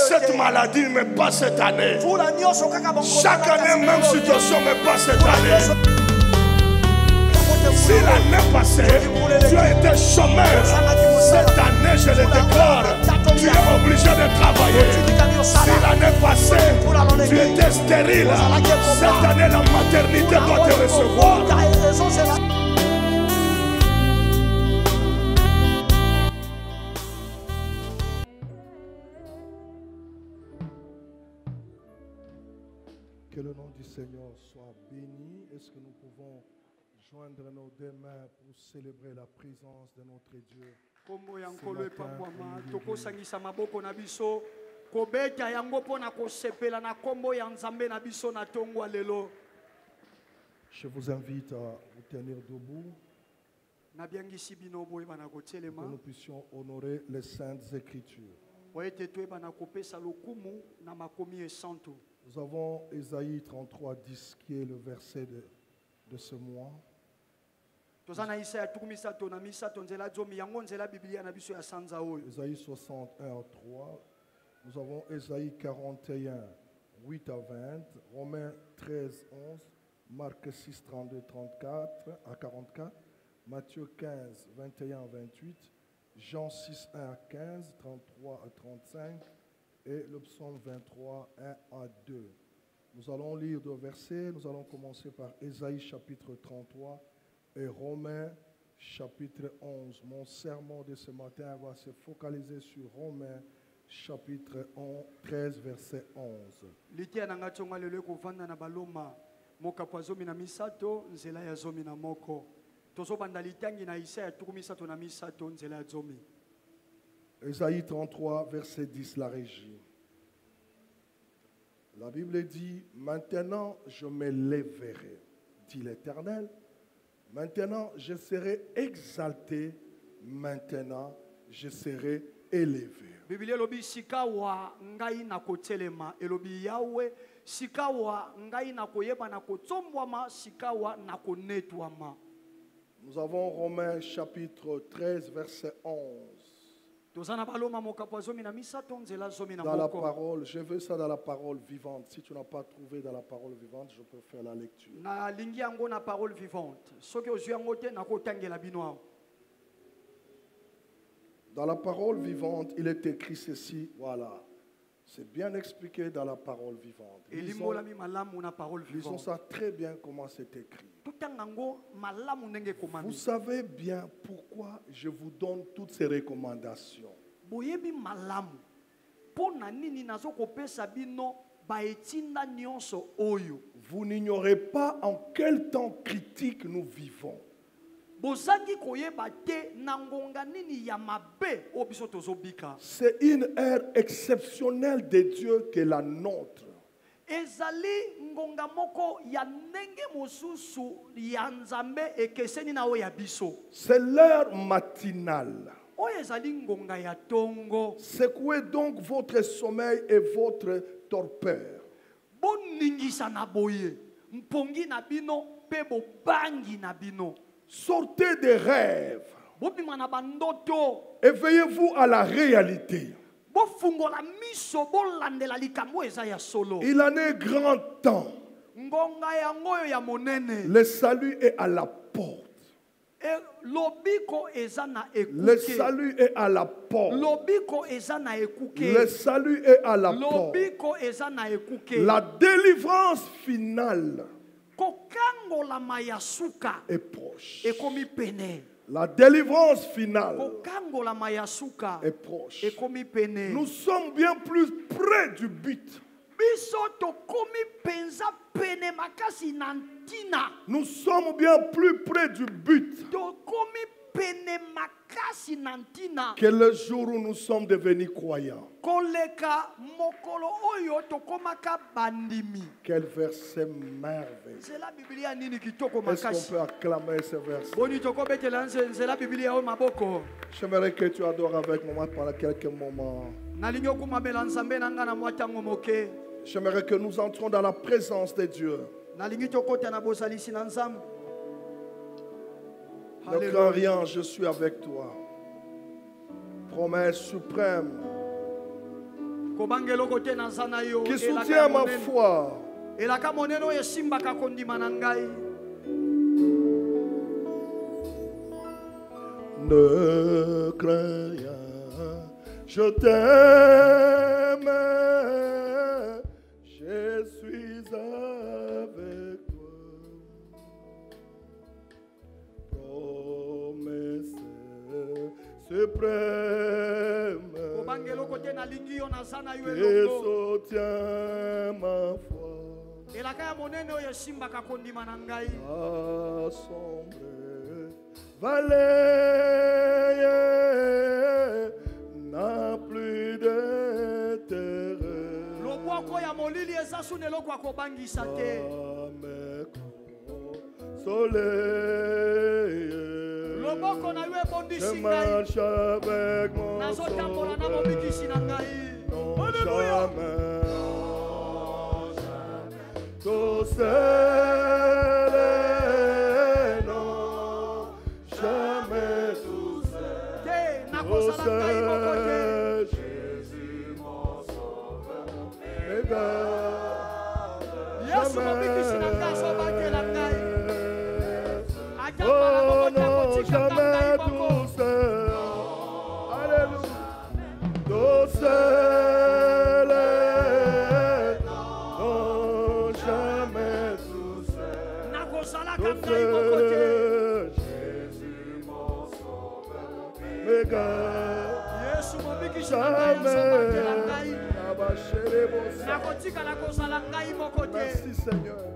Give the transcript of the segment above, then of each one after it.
cette maladie, mais pas cette année. Chaque année, même situation, mais pas cette année. Si l'année passée, tu as été chômeur, cette année, je le déclare, tu es obligé de travailler. Si l'année passée, tu étais stérile, cette année, la maternité doit te recevoir. Que le nom du Seigneur soit béni. Est-ce que nous pouvons joindre nos deux mains pour célébrer la présence de notre Dieu? Je vous invite à vous tenir debout pour que nous puissions honorer les Saintes Écritures. Nous avons Ésaïe 33, 10 qui est le verset de ce mois. Ésaïe 61, 3. Nous avons Ésaïe 41, 8 à 20. Romains 13, 11. Marc 6, 32, 34 à 44. Matthieu 15, 21 à 28. Jean 6, 1 à 15, 33 à 35. Et le psaume 23, 1 à 2. Nous allons lire deux versets. Nous allons commencer par Ésaïe chapitre 33 et Romains chapitre 11. Mon sermon de ce matin va se focaliser sur Romains chapitre 13, verset 11. Ésaïe 33, verset 10, la régie. La Bible dit, maintenant je me lèverai, dit l'Éternel. Maintenant je serai exalté, maintenant je serai élevé. Biblia lobi sikawa ngai na kotelema elobi yawe sikawa ngai na koyeba na kotsombwama sikawa na konetwama. Nous avons Romains chapitre 13 verset 11. Dans la parole, je veux ça dans la parole vivante. Si tu n'as pas trouvé dans la parole vivante, je peux faire la lecture. Dans la parole vivante, il est écrit ceci, voilà. C'est bien expliqué dans la parole vivante. Lisons ça très bien comment c'est écrit. Vous savez bien pourquoi je vous donne toutes ces recommandations. Vous n'ignorez pas en quel temps critique nous vivons. C'est une ère exceptionnelle de Dieu que la nôtre. C'est l'heure matinale. Secouez donc votre sommeil et votre torpeur. Sortez des rêves. Éveillez-vous à la réalité. Il en est grand temps. Le salut est à la porte. Le salut est à la porte. Le salut est à la porte. La délivrance finale est proche. La délivrance finale est proche. Nous sommes bien plus près du but. Nous sommes bien plus près du but que le jour où nous sommes devenus croyants. Quel verset merveilleux. Est-ce qu'on peut acclamer ce verset? J'aimerais que tu adores avec moi pendant quelques moments. J'aimerais que nous entrons dans la présence de Dieu. Ne crains rien, je suis avec toi. Promesse suprême qui soutient ma foi. Ne crains rien, je t'aime, je suis avec toi. Promesse suprême, et soutient ma foi. Assemblée, vallée n'a plus de terreur. Soleil, je marche avec mon sauveur. Non, jamais, tout seul, non, jamais tout seul. Jésus mon sauveur, mes gars, jamais. Oh non, jamais tout seul. Alléluia. Tout seul. Non, jamais tout seul. Tout seul. Jésus mon sauveur. Mes gars, jamais. Merci Seigneur.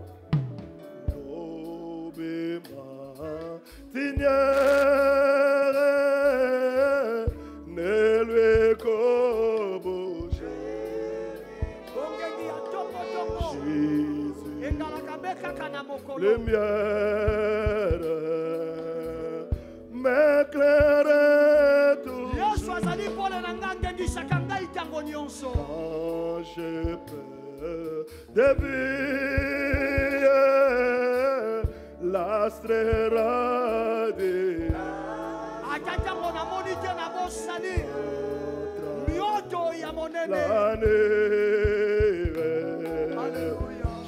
Seigneur, ne lui qu'au Jésus, lumière, m'éclaire toujours. Quand j'ai peur de vie, l'astre radé.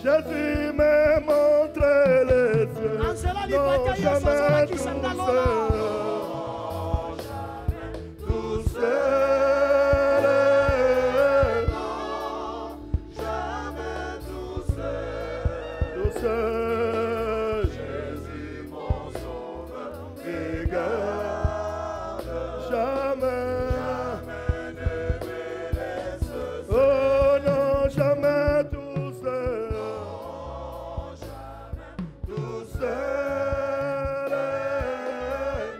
Jésus me montre les yeux. Non, jamais tout seul. Tout seul. Jamais tout seul. Tout seul. Jésus mon sauveur. Regarde. Jamais. Oh non, jamais tout seul. Tout seul.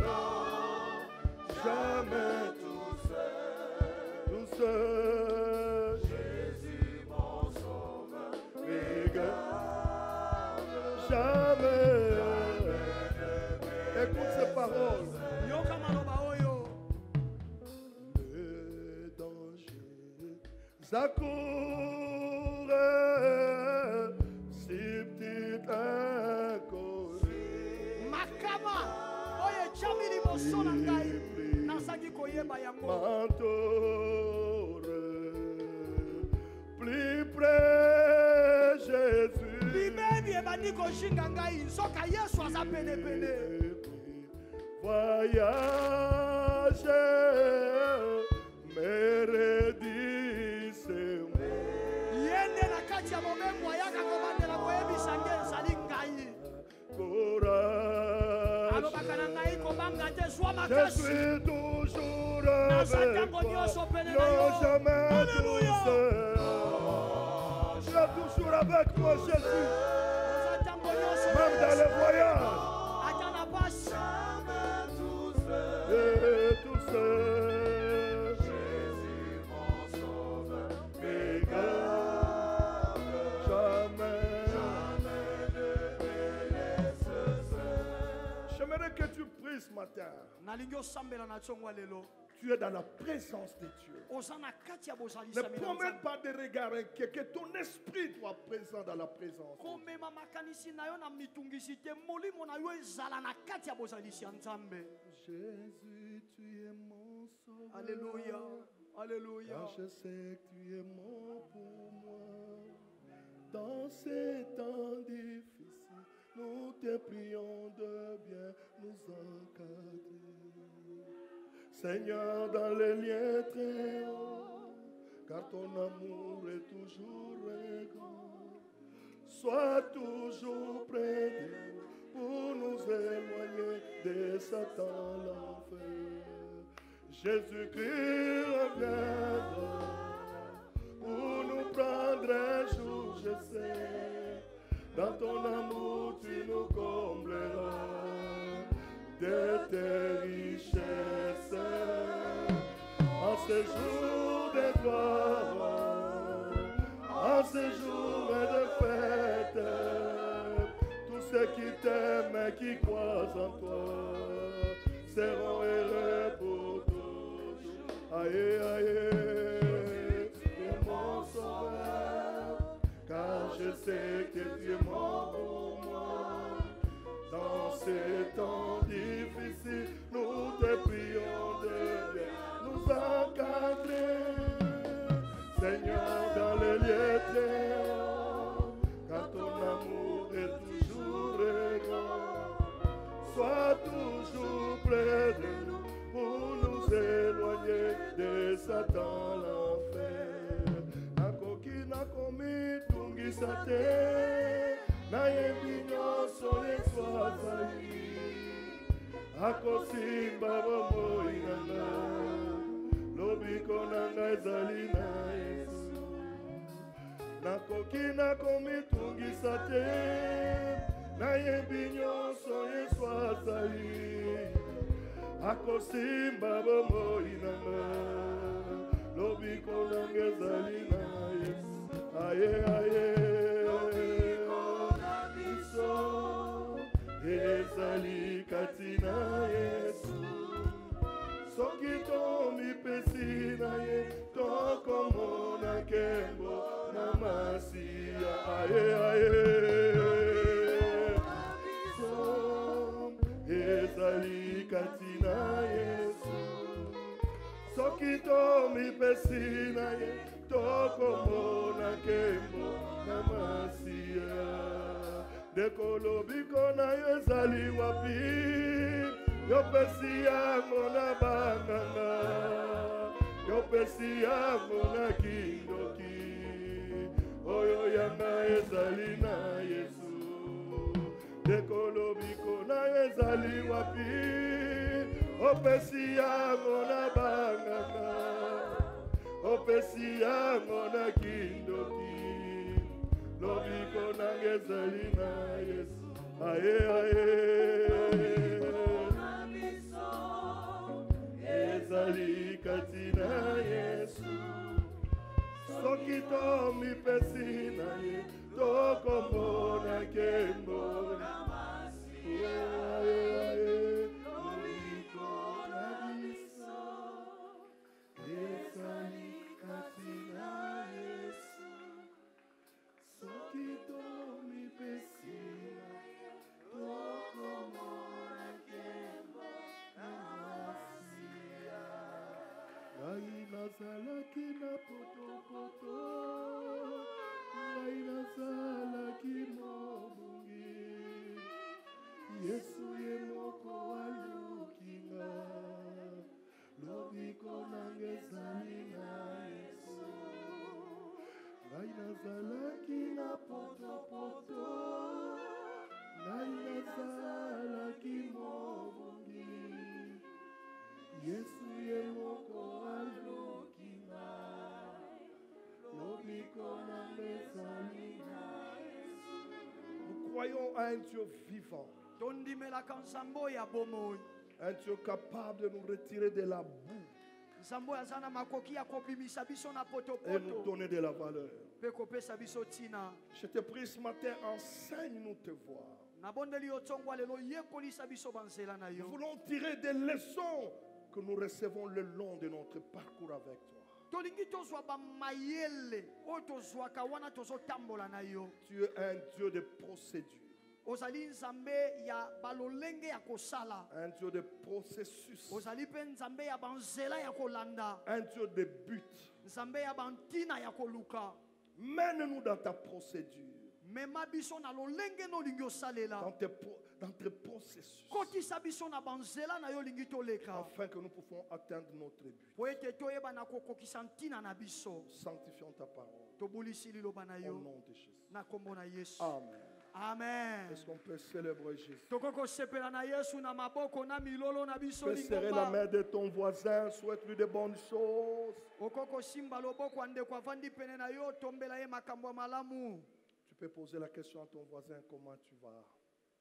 Non, jamais tout seul. Tout seul. Jésus mon sauveur. Regarde. Jamais. Écoute ces paroles. Le danger s'accourt, si petit inconnu. M'entoure, plus près Jésus. Voyage, mais redis-moi. Courage, je suis toujours avec toi. Non, jamais tout seul. Tu es toujours avec moi, Jésus. Même dans les voyages. Tout seul. Jésus mon sauveur. Regarde. Jamais. J'aimerais que tu pries ce matin. Tu es dans la présence de Dieu. Ne promène pas de regard inquiet, que ton esprit soit présent dans la présence. Jésus, tu es mon sauveur. Alléluia. Alléluia. Car je sais que tu es mort pour moi. Dans ces temps difficiles, nous te prions de bien nous encadrer. Seigneur, dans les liens très hauts, car ton amour est toujours grand. Sois toujours près de nous pour nous éloigner de Satan l'enfer. Jésus-Christ reviendra pour nous prendre un jour, je sais. Dans ton amour, tu nous combleras de tes richesses. En ce jour de gloire, en ce jour de fête, tous ceux qui t'aiment et qui croient en toi seront heureux pour toujours. Aïe, aïe, tu es mon sauveur, car je sais que tu es mort pour moi. Dans ces temps difficiles, nous te prions de bien nous encadrer. Seigneur, dans les lieux très hauts, car ton amour est toujours grand. Sois toujours près de nous pour nous éloigner de Satan l'enfer. Akokina komi tungisate, na yebinyo sole swazali. Akosimba bomoi nanga, lobiko nanga ezali na Yesu. Nakokina komi tungisate, na yebinyo sole swazali. Akosimba bomoi nanga, lobiko nanga ezali na Yesu. Aye, aye, ezali katina Yesu. Soki tomipesi na ye, tokomona kembo na masiya. Aye, aye, ezali katina Yesu. Soki tomipesi na ye, tokomona kembo na masiya. Dekolo biko na yo ezali wapi, yo pesi yango na banganga, yo pesi yango na kindoki, oyo yanga ezali na Yesu. Dekolo biko na yo ezali wapi, yo pesi yango na banganga, yo pesi yango na kindoki, lobiko nanga ezali na Yesu. Aye, aye, ezali kati na Yesu. Soki tomipesi na ye, tokomona kembo na masiya. Aye, aye, lobiko na biso, ezali kati na Yesu. Soki tomipesi na ye, tokomona kembo na masiya. Ngai nazalaki na potopoto, ngai nazalaki mobungi. Yesu ye moko alukinga, lobiko nanga ezali na Yesu. Ngai nazalaki na potopoto, ngai nazalaki mobungi. Yesu ye moko alukinga, lobiko nanga ezali na Yesu. Nous croyons à un Dieu vivant, un Dieu capable de nous retirer de la boue et nous donner de la valeur. Je te prie ce matin, enseigne-nous te voir. Nous voulons tirer des leçons que nous recevons le long de notre parcours avec toi. Tu es un Dieu de procédure. ozali nzambe ya balolenge ya kosala, un Dieu de processus, ozali pe nzambe ya banzela ya kolanda, un Dieu de but. nzambe ya bantina ya koluka. Mène-nous dans ta procédure, Mema biso na lolenge no lingi osalela, dans tes processus, kotisa biso na banzela na yo lingi toleka, afin que nous puissions atteindre notre but. po ete toyeba na kokokisa ntina na biso. Sanctifions ta parole. Tobulisi liloba na Au yo nom de Jésus. na kombo na Yesu. Amen. Amen. Est-ce qu'on peut célébrer Jésus? Tokoko sepela na Yesu na maboko na milolo na biso Fais serrer la main lingomba. de ton voisin, souhaite-lui de bonnes choses. Okoko simba loboko ande kwa vandi pene na yo tombela ye makambo ya malamu. Tu peux poser la question à ton voisin, comment tu vas?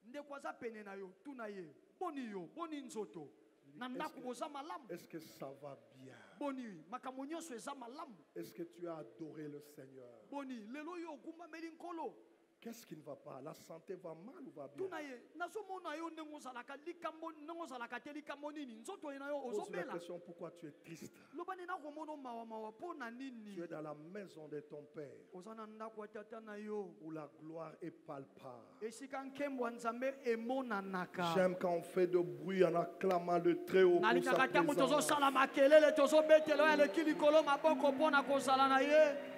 Ndekwaza pene na yo tuna ye boni nzoto na ndako boza malamu. Est-ce que ça va bien? Boni makambo nyonso eza malamu. Est-ce que tu as adoré le Seigneur? Boni lelo yo ogumbameli nkolo. Qu'est-ce qui ne va pas? La santé va mal ou va bien? Tuna ye nazomona yo ndenge ozalaka likambo ndenge ozalaka te likambo nini nzoto ye na yo Pose la ozobela. question, pourquoi tu es triste? Loba nina komona mawa po na nini. Tu es dans la maison de ton Père, Ozana ndako ya tata na yo. où la gloire est palpable. Esika nkembo ya nzambe emonanaka. J'aime quand on fait de bruit en acclamant le Très-Haut pour sa Nalingaka ntango présence. tozosala makelele tozobetela oyo aleki likolo maboko mpo na kozala na ye.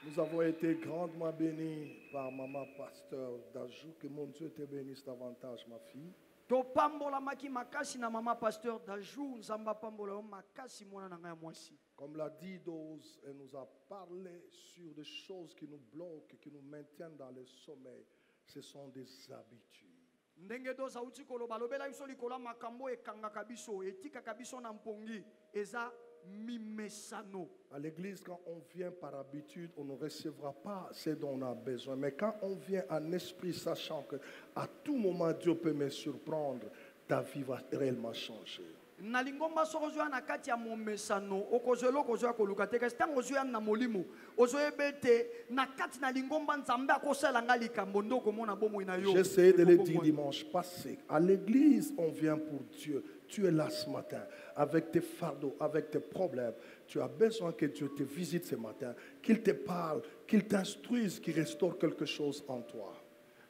Nous avons été grandement bénis par maman pasteur Dajou. Que mon Dieu te bénisse davantage, ma fille. Topambolamaki makasi na mama pasteur Dajou nzambe apambola yo makasi mwana na ngai ya mwasi. Comme l'a dit Dose, elle nous a parlé sur des choses qui nous bloquent, qui nous maintiennent dans le sommeil. Ce sont des habitudes. Ndenge doza uti koloba lobela biso likolo makambo ekangaka biso etikaka biso na mpongi eza mimesano. À l'église, quand on vient par habitude, on ne recevra pas ce dont on a besoin. Mais quand on vient en esprit, sachant que à tout moment Dieu peut me surprendre, ta vie va réellement changer. Na lingomba soko zoya na kati ya momesano okozwela okozwa koluka te kasi ntango ozoya na molimo ozoyeba ete na kati na lingomba nzambe akosala nga likambo nde okomona bomoi na yo. J'ai essayé de le dire dimanche passé. À l'église, on vient pour Dieu. Tu es là ce matin avec tes fardeaux, avec tes problèmes. Tu as besoin que Dieu te visite ce matin, qu'il te parle, qu'il t'instruise, qu'il restaure quelque chose en toi.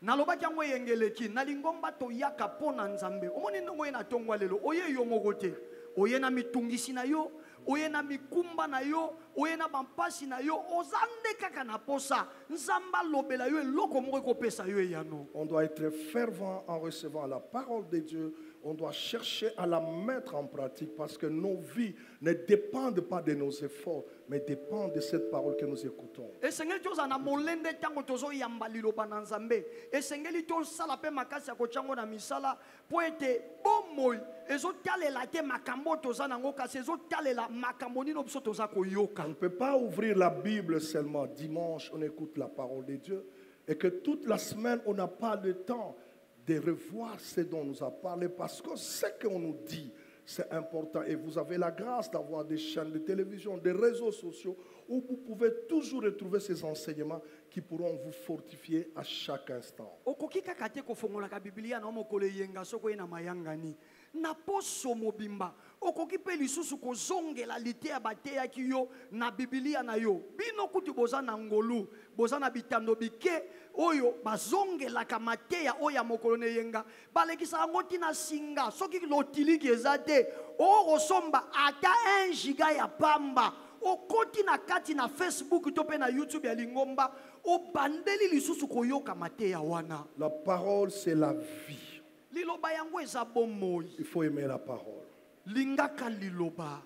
Nalobaki yango yengeleki na lingomba toyaka mpo na nzambe omoni ndongo ye na tongwa lelo oye yo moko te oye na mitungisi na yo oye na mikumba na yo oye na bampasi na yo oza nde kaka na posa nzambe alobela yo eloko moko ekopesa yo eyano. On doit être fervent en recevant la parole de Dieu. On doit chercher à la mettre en pratique parce que nos vies ne dépendent pas de nos efforts, mais dépendent de cette parole que nous écoutons. Esengeli toza na molende ntango tozoyamba liloba na nzambe esengeli tosala mpe makasi ya kotyango na misala mpo ete bomoi ezotalela te makambo toza nango kasi ezotalela makambo nino biso toza koyoka. On ne peut pas ouvrir la Bible seulement dimanche, on écoute la parole de Dieu, et que toute la semaine, on n'a pas le temps de revoir ce dont on nous a parlé, parce que ce qu'on nous dit, c'est important. Et vous avez la grâce d'avoir des chaînes de télévision, des réseaux sociaux, où vous pouvez toujours retrouver ces enseignements qui pourront vous fortifier à chaque instant. Okoki kaka te kofongolaka Biblia na mokolo yenga soko ye na mayangani na poso mobimba okoki pe lisusu kozongela liteya bateyaki yo na Biblia na yo bino kuti boza na ngolu boza na bitando bike oyo bazongelaka mateya oyo ya mokolo ne yenga balekisaka ngo tina singa soki lotiliki eza te okosomba ata 1 giga ya pamba okoti na kati na Facebook to pe na YouTube ya lingomba obandeli lisusu koyoka mateya wana. La parole, c'est la vie. Liloba yango eza bomoi. Il faut aimer la parole. Lingaka liloba.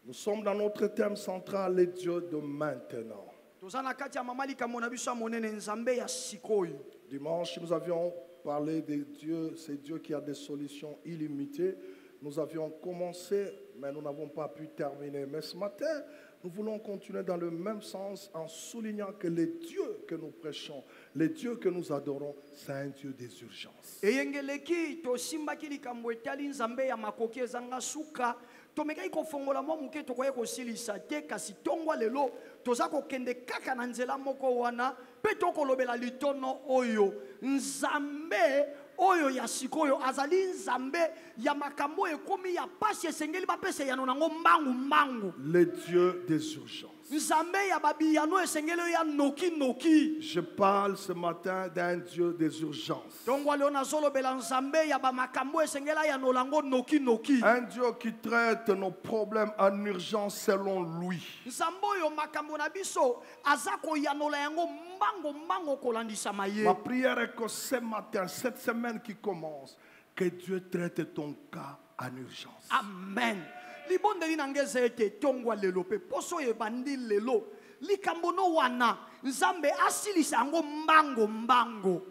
Nous sommes dans notre thème central, les dieux de maintenant. Tozana kati ya mama likambo na biso monene nzambe ya sikoyo. Dimanche, nous avions parlé de Dieu, c'est Dieu qui a des solutions illimitées. Nous avions commencé, mais nous n'avons pas pu terminer. Mais ce matin, nous voulons continuer dans le même sens en soulignant que le Dieu que nous prêchons, le Dieu que nous adorons, c'est un Dieu des urgences. Eyengeleki to simbaki likambo etali nzambe ya makoki ezanga suka tomekaki kofongola mwa muke tokoye kosilisa te kasi tongwa lelo toza kokende kaka na nzela moko wana mpe tokolobela litono oyo nzambe oyo ya sikoyo azali nzambe ya makambo ekomi ya pasi esengeli bapesa yano nango mbangu mbangu. Le Dieu des urgences. nzambe ya babiyano esengeli ya noki noki. Je parle ce matin d'un Dieu des urgences. Tongwa leo nazolobela nzambe ya bamakambo esengela ya nolango noki noki. Un Dieu qui traite nos problèmes en urgence selon lui. Nzambe oyo makambo na biso azako ya nola yango mbango mbango kolandisa maye. Ma prière est que ce matin, cette semaine qui commence, que Dieu traite ton cas en urgence. Amen. Libondeli nangeze ete tongwa lelo pe poso ebandi lelo likambo no wana nzambe asilisa yango mbango mbango.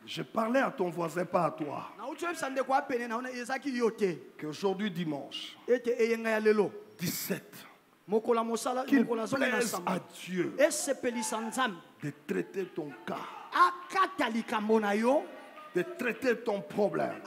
Je parlais à ton voisin, pas à toi. Na ucho ebisande kwa pene na ona ezaki yote. Qu'aujourd'hui dimanche, Ete eyenga ya lelo 17, mokola mosala qu'il mokola zonga na plaise samba. à Dieu Esepelisa nzambe de traiter ton cas, akata likambo na yo de traiter ton problème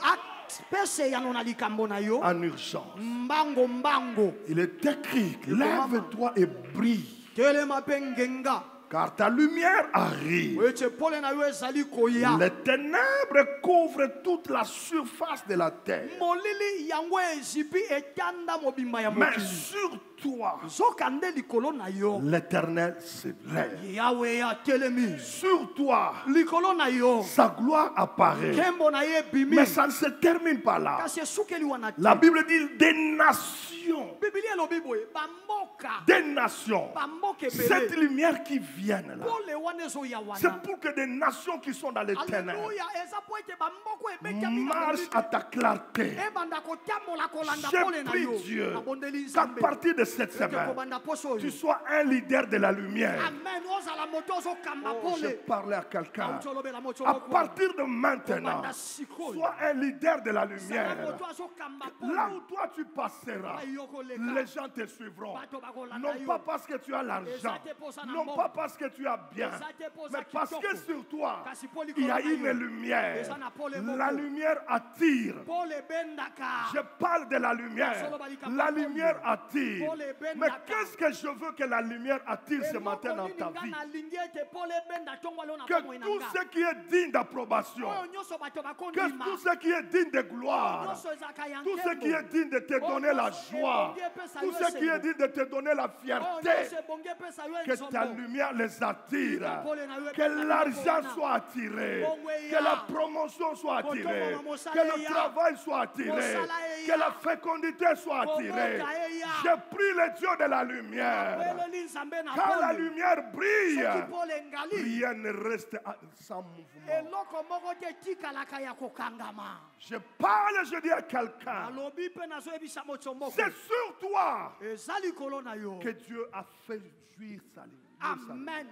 pese ya nona likambo na yo en urgence. mbango mbango. Il est écrit, lève-toi et brille, Telema pe ngenga car ta lumière arrive. ete pole na yo ezali koya. Les ténèbres couvrent toute la surface de la terre. Molili yango ezipi etanda mobimba ya Mais mokili. sur toi, Zoka nde likolo na yo l'Éternel se lève. Yahweh ya telemi. Sur toi, Likolo na yo sa gloire apparaît. kembo na ye bimi. Mais ça ne se termine pas là. Kasi esukeli wana te. La Bible dit des nations. Biblia elobi boye bamboka Des nations. bamboka Cette ebele lumière qui vient là, pole wana ezoya c'est wana. pour que des nations qui sont dans les ténèbres Alléluia, eza po ete bamboko ebetami na marchent à ta clarté. ebanda kotambola kolanda J'ai pole na pris yo. Dieu Nabondeli qu'à nzambe partir de cette ete semaine, kobanda poso tu oyo. sois un leader de la lumière. Amen. Ozala moto ozokamba Oh, je pole. parlais à quelqu'un. Autolobela moto À moko. partir de maintenant, Kobanda sikoyo. sois un leader de la Zala lumière. moto azokamba Là pole. où toi tu passeras, Ayokoleka. les gens te suivront. Bato bakolanda Non yo. pas parce que tu as l'argent, non pas parce que tu as bien, mais parce que sur toi, il y a une lumière. La lumière attire. Pole bendaka. Je parle de la lumière. La lumière attire. Mais qu'est-ce que je veux que la lumière attire ce matin dans ta vie? Que tout ce qui est digne d'approbation, que tout ce qui est digne de gloire, tout ce qui est digne de te donner la joie, tout ce qui est digne de te donner la fierté, que ta lumière les attire, que l'argent soit attiré, que la promotion soit attirée, que le travail soit attiré, que la fécondité soit attirée. Je prie le Dieu de la lumière. Quand la lumière brille, rien ne reste sans mouvement. Je parle, je dis à quelqu'un, c'est sur toi que Dieu a fait jouir sa lumière. Amen.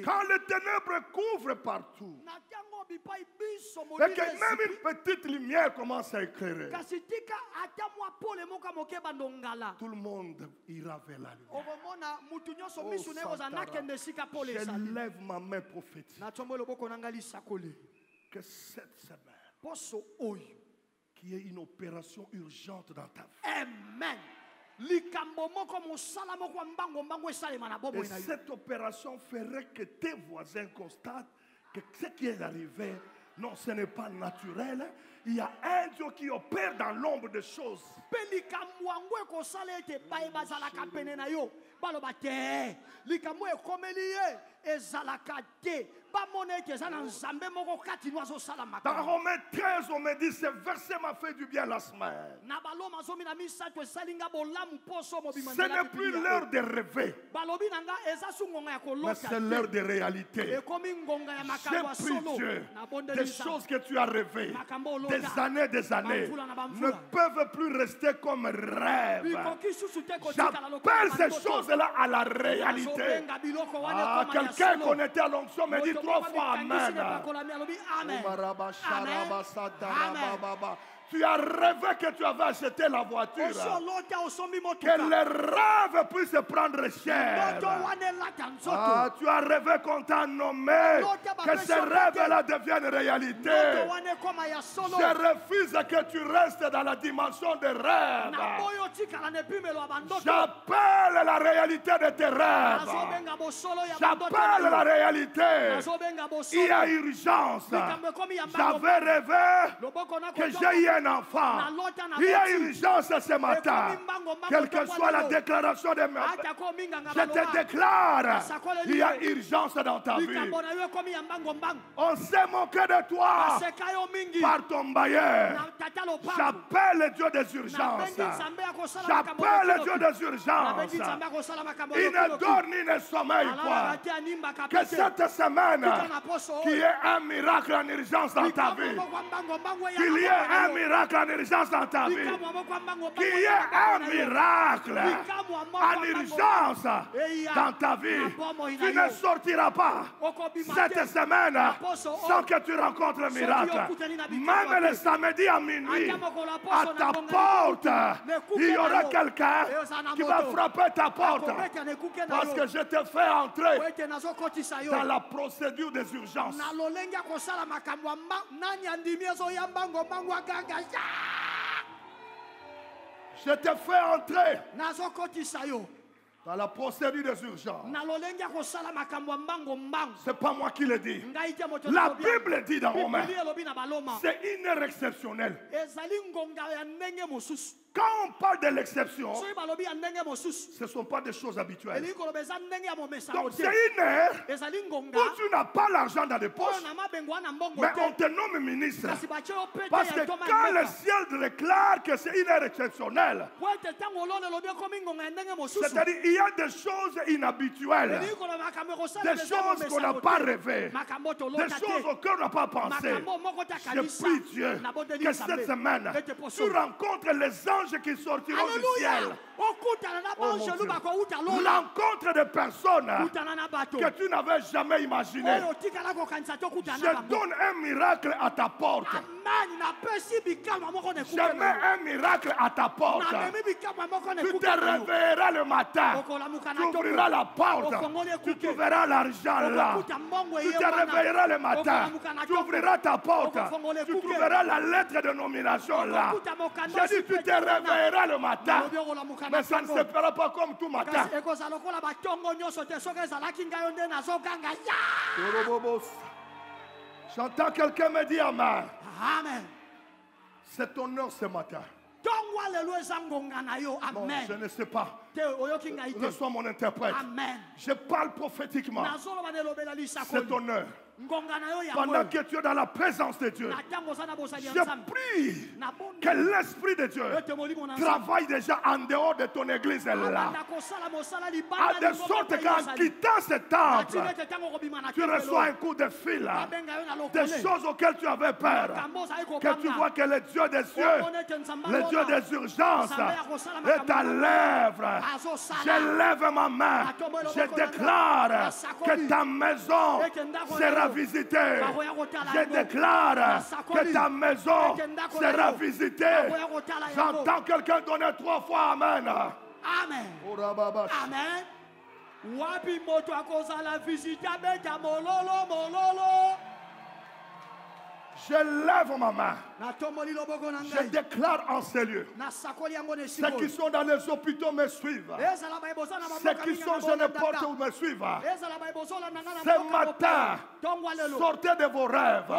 Quand les ténèbres couvrent partout, et que même une petite lumière commence à éclairer, tout le monde ira vers la lumière. Je lève ma main prophétique. Que cette semaine, qu'il y ait une opération urgente dans ta vie. Amen. Et cette opération ferait que tes voisins constatent que ce qui est arrivé, non, ce n'est pas naturel. Il y a un Dieu qui opère dans l'ombre des choses. Dans Romains 13, on me dit, ce verset m'a fait du bien la semaine. Ce n'est plus l'heure de rêver, mais c'est l'heure de réalité. J'ai pris Dieu, des choses que tu as rêvées, des années, ne peuvent plus rester comme rêve. J'appelle ces choses-là à la réalité. Ah, quelqu'un connecté à l'onction me dit 3 fois Amen. Tu as rêvé que tu avais acheté la voiture. Que les rêves puissent prendre cher. Ah, tu as rêvé qu'on t'a nommé. Que ces rêves-là deviennent réalité. Je refuse que tu restes dans la dimension des rêves. J'appelle la réalité de tes rêves. J'appelle la réalité. Il y a urgence. J'avais rêvé que j'ai eu un un enfant. Il y a urgence ce matin. Quelle que soit la déclaration de ma je te déclare, il y a urgence dans ta vie. On s'est moqué de toi par ton bailleur. J'appelle le Dieu des urgences. J'appelle le Dieu des urgences. Il ne dort ni ne sommeille pas. Que cette semaine, qu'il y ait un miracle en urgence dans ta vie. Qu'il y ait un miracle en urgence dans ta vie. Qu'il y ait un miracle en urgence dans ta vie. Tu ne sortiras pas cette semaine sans que tu rencontres le miracle. Même le samedi à minuit, à ta porte, il y aura quelqu'un qui va frapper ta porte. Parce que je te fais entrer dans la procédure des urgences. Je te fais entrer dans la procédure des urgences. C'est pas moi qui le dis. La Bible dit dans Romains, c'est une heure exceptionnelle. Quand on parle de l'exception, ce ne sont pas des choses habituelles. Donc c'est une heure où tu n'as pas l'argent dans les poches, mais on te nomme ministre. Parce que quand le ciel déclare que c'est une heure exceptionnelle, c'est-à-dire il y a des choses inhabituelles, des choses qu'on n'a pas rêvées, des choses auxquelles on n'a pas pensé. Je prie Dieu que cette semaine, tu rencontres les anges qui sortiront du ciel. L'encontre de personnes que tu n'avais jamais imaginé. Je donne un miracle à ta porte. Je mets un miracle à ta porte. Tu te réveilleras le matin. Tu ouvriras la porte. Tu trouveras l'argent là. Tu te réveilleras le matin. Tu ouvriras ta porte. Tu trouveras la lettre de nomination là. J'ai dit tu te réveilleras le matin. Mais ça ne se fera pas comme tout matin. J'entends quelqu'un me dire Amen. Amen. C'est ton heure ce matin. Non, je ne sais pas. Reçois mon interprète. Amen. Je parle prophétiquement. C'est ton heure. Pendant que tu es dans la présence de Dieu, je prie que l'Esprit de Dieu travaille déjà en dehors de ton église là. De sorte qu'en quittant ce temple, tu reçois un coup de fil, des choses auxquelles tu avais peur. Que tu vois que le Dieu des cieux, le Dieu des urgences, est à l'œuvre. Je lève ma main. Je déclare que ta maison sera visitée. Je déclare que ta maison sera visitée. J'entends quelqu'un donner 3 fois Amen. Amen. Amen. Wapi moto akozala visita beta mololo mololo. Je lève ma main. Je déclare en ces lieux. Ceux qui sont dans les hôpitaux me suivent. Ceux qui sont je ne porte où me suivent. Ce matin, sortez de vos rêves.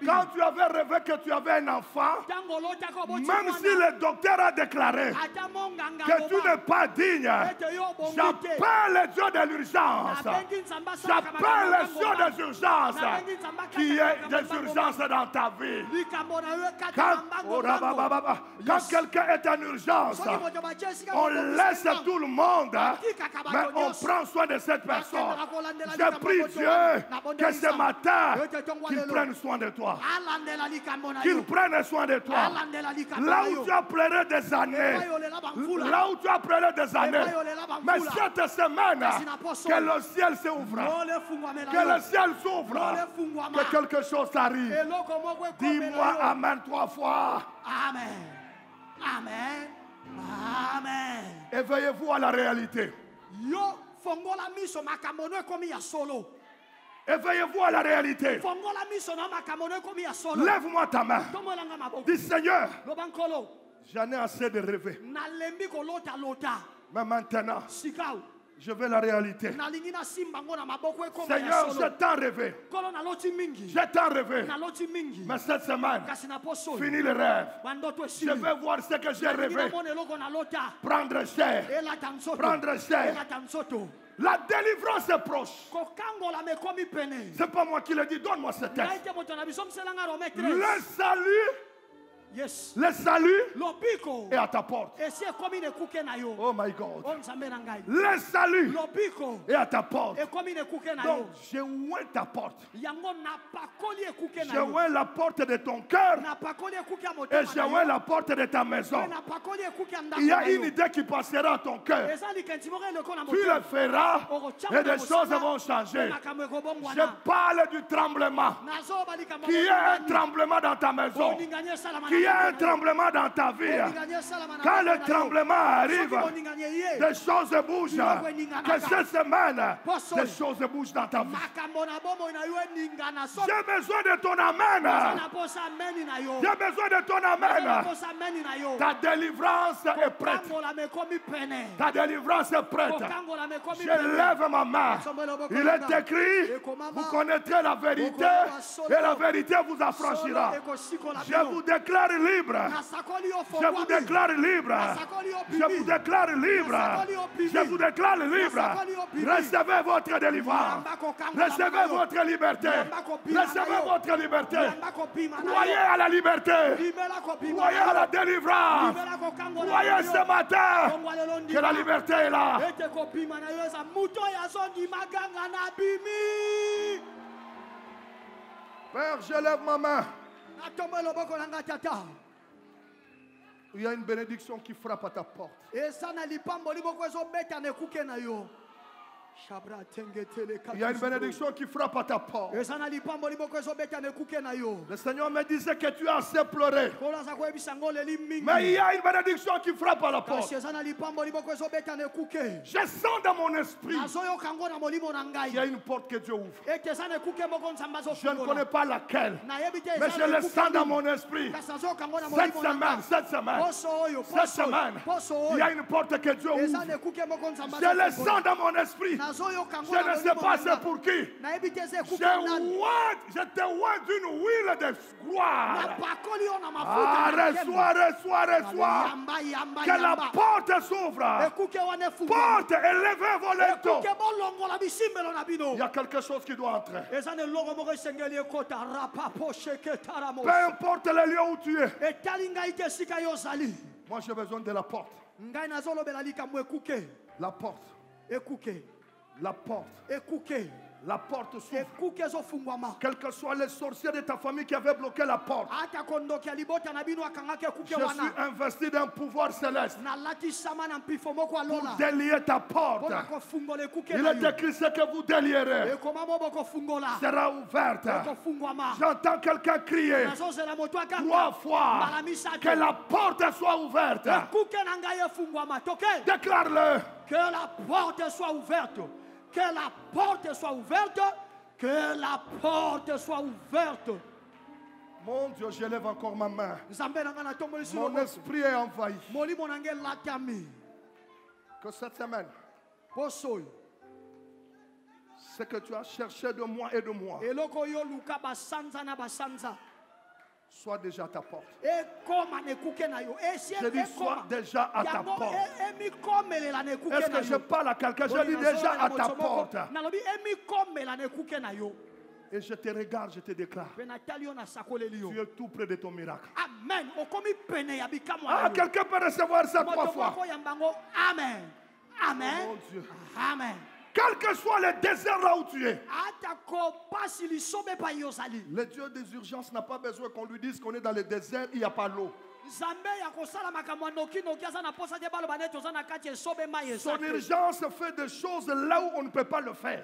Quand tu avais rêvé que tu avais un enfant, même si le docteur a déclaré que tu n'es pas digne, j'appelle le Dieu de l'urgence. J'appelle le Dieu des urgences qui est des urgences dans ta vie. Quand quelqu'un est en urgence, on laisse tout le monde, mais on prend soin de cette personne. Je prie Dieu que ce matin, qu'il prenne soin de toi. Qu'il prenne soin de toi. Là où tu as pleuré des années, là où tu as pleuré des années, mais cette semaine, que le ciel s'ouvre. Que le ciel s'ouvre. Que quelque chose arrive. Dis-moi Amen 3 fois. Amen. Amen. Amen. Éveillez-vous à la réalité. Éveillez-vous à la réalité. Lève-moi ta main. Dis Seigneur, j'en ai assez de rêver. Mais maintenant, Je veux la réalité. Seigneur, j'ai tant rêvé. J'ai tant rêvé. Mais cette semaine, fini le rêve. Je veux voir ce que j'ai rêvé. Prendre chair. Prendre chair. La délivrance est proche. C'est pas moi qui le dis, donne-moi ce texte. Le salut. Yes. Le salut est à ta porte. Oh my God. Le salut est à ta porte. Donc, j'ai ouvert ta porte. J'ai ouvert la porte de ton cœur. Et j'ai ouvert la porte de ta maison. Il y a une idée qui passera à ton cœur. Tu le feras et des choses vont changer. Je parle du tremblement. Qu'il y ait un tremblement dans ta maison. Qu'il y ait un tremblement dans ta vie. Quand le tremblement arrive, des choses bougent. Que cette semaine, des choses bougent dans ta vie. J'ai besoin de ton amen. J'ai besoin de ton amen. Ta délivrance est prête. Ta délivrance est prête. Je lève ma main. Il est écrit, vous connaîtrez la vérité et la vérité vous affranchira. Je vous déclare libre. Je vous déclare libre. Je vous déclare libre. Je vous déclare libre. Recevez votre délivrance. Recevez votre liberté. Recevez votre liberté. Croyez à la liberté. Croyez à la délivrance. Croyez ce matin que la liberté est là. Père, je lève ma main. Il y a une bénédiction qui frappe à ta porte. Il y a une bénédiction qui frappe à ta porte. Le Seigneur me disait que tu as assez pleuré. Mais il y a une bénédiction qui frappe à la porte. Je sens dans mon esprit qu'il y a une porte que Dieu ouvre. Je ne connais pas laquelle, mais je le sens dans mon esprit. Cette semaine, il y a une porte que Dieu ouvre. Je le sens dans mon esprit. Je ne sais pas c'est pour qui. Je te vois d'une huile de gloire. Reçois. Que la porte s'ouvre. Porte, élevez vos lettres. Il y a quelque chose qui doit entrer. Peu importe le lieu où tu es. Moi j'ai besoin de la porte. La porte. La porte. La porte s'ouvre. Quel que soit les sorciers de ta famille qui avaient bloqué la porte. Je suis investi d'un pouvoir céleste pour délier ta porte. Il est écrit ce que vous délierez sera ouverte. J'entends quelqu'un crier 3 fois que la porte soit ouverte. Déclare-le. Que la porte soit ouverte. Que la porte soit ouverte. Que la porte soit ouverte. Mon Dieu, je lève encore ma main. Mon esprit est envahi. Que cette semaine, ce que tu as cherché de moi et de moi soit déjà à ta porte. Je dis soit déjà à ta porte. Est-ce que je parle à quelqu'un? Je dis déjà à ta porte. Et je te regarde, je te déclare. Tu es tout près de ton miracle. Amen. Ah, quelqu'un peut recevoir ça 3 fois. Amen. Amen. Mon Dieu. Amen. Quel que soit le désert là où tu es. Le Dieu des urgences n'a pas besoin qu'on lui dise qu'on est dans le désert, il n'y a pas l'eau. Son urgence fait des choses là où on ne peut pas le faire.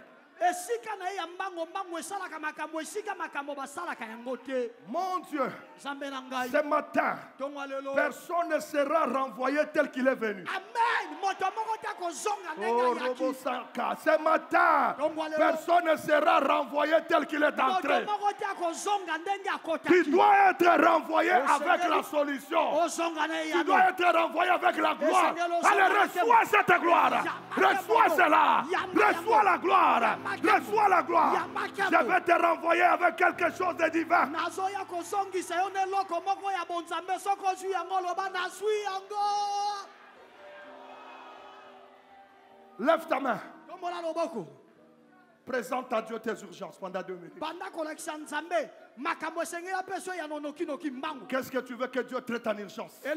Mon Dieu, ce matin, personne ne sera renvoyé tel qu'il est venu. Ce matin, personne ne sera renvoyé tel qu'il est entré. Tu dois être renvoyé avec la solution. Tu dois être renvoyé avec la gloire. Allez, reçois cette gloire. Reçois cela. Reçois la gloire. Reçois la gloire. Je vais te renvoyer avec quelque chose de divin. Lève ta main. Présente à Dieu tes urgences pendant 2 minutes. Qu'est-ce que tu veux que Dieu traite en urgence? Crie,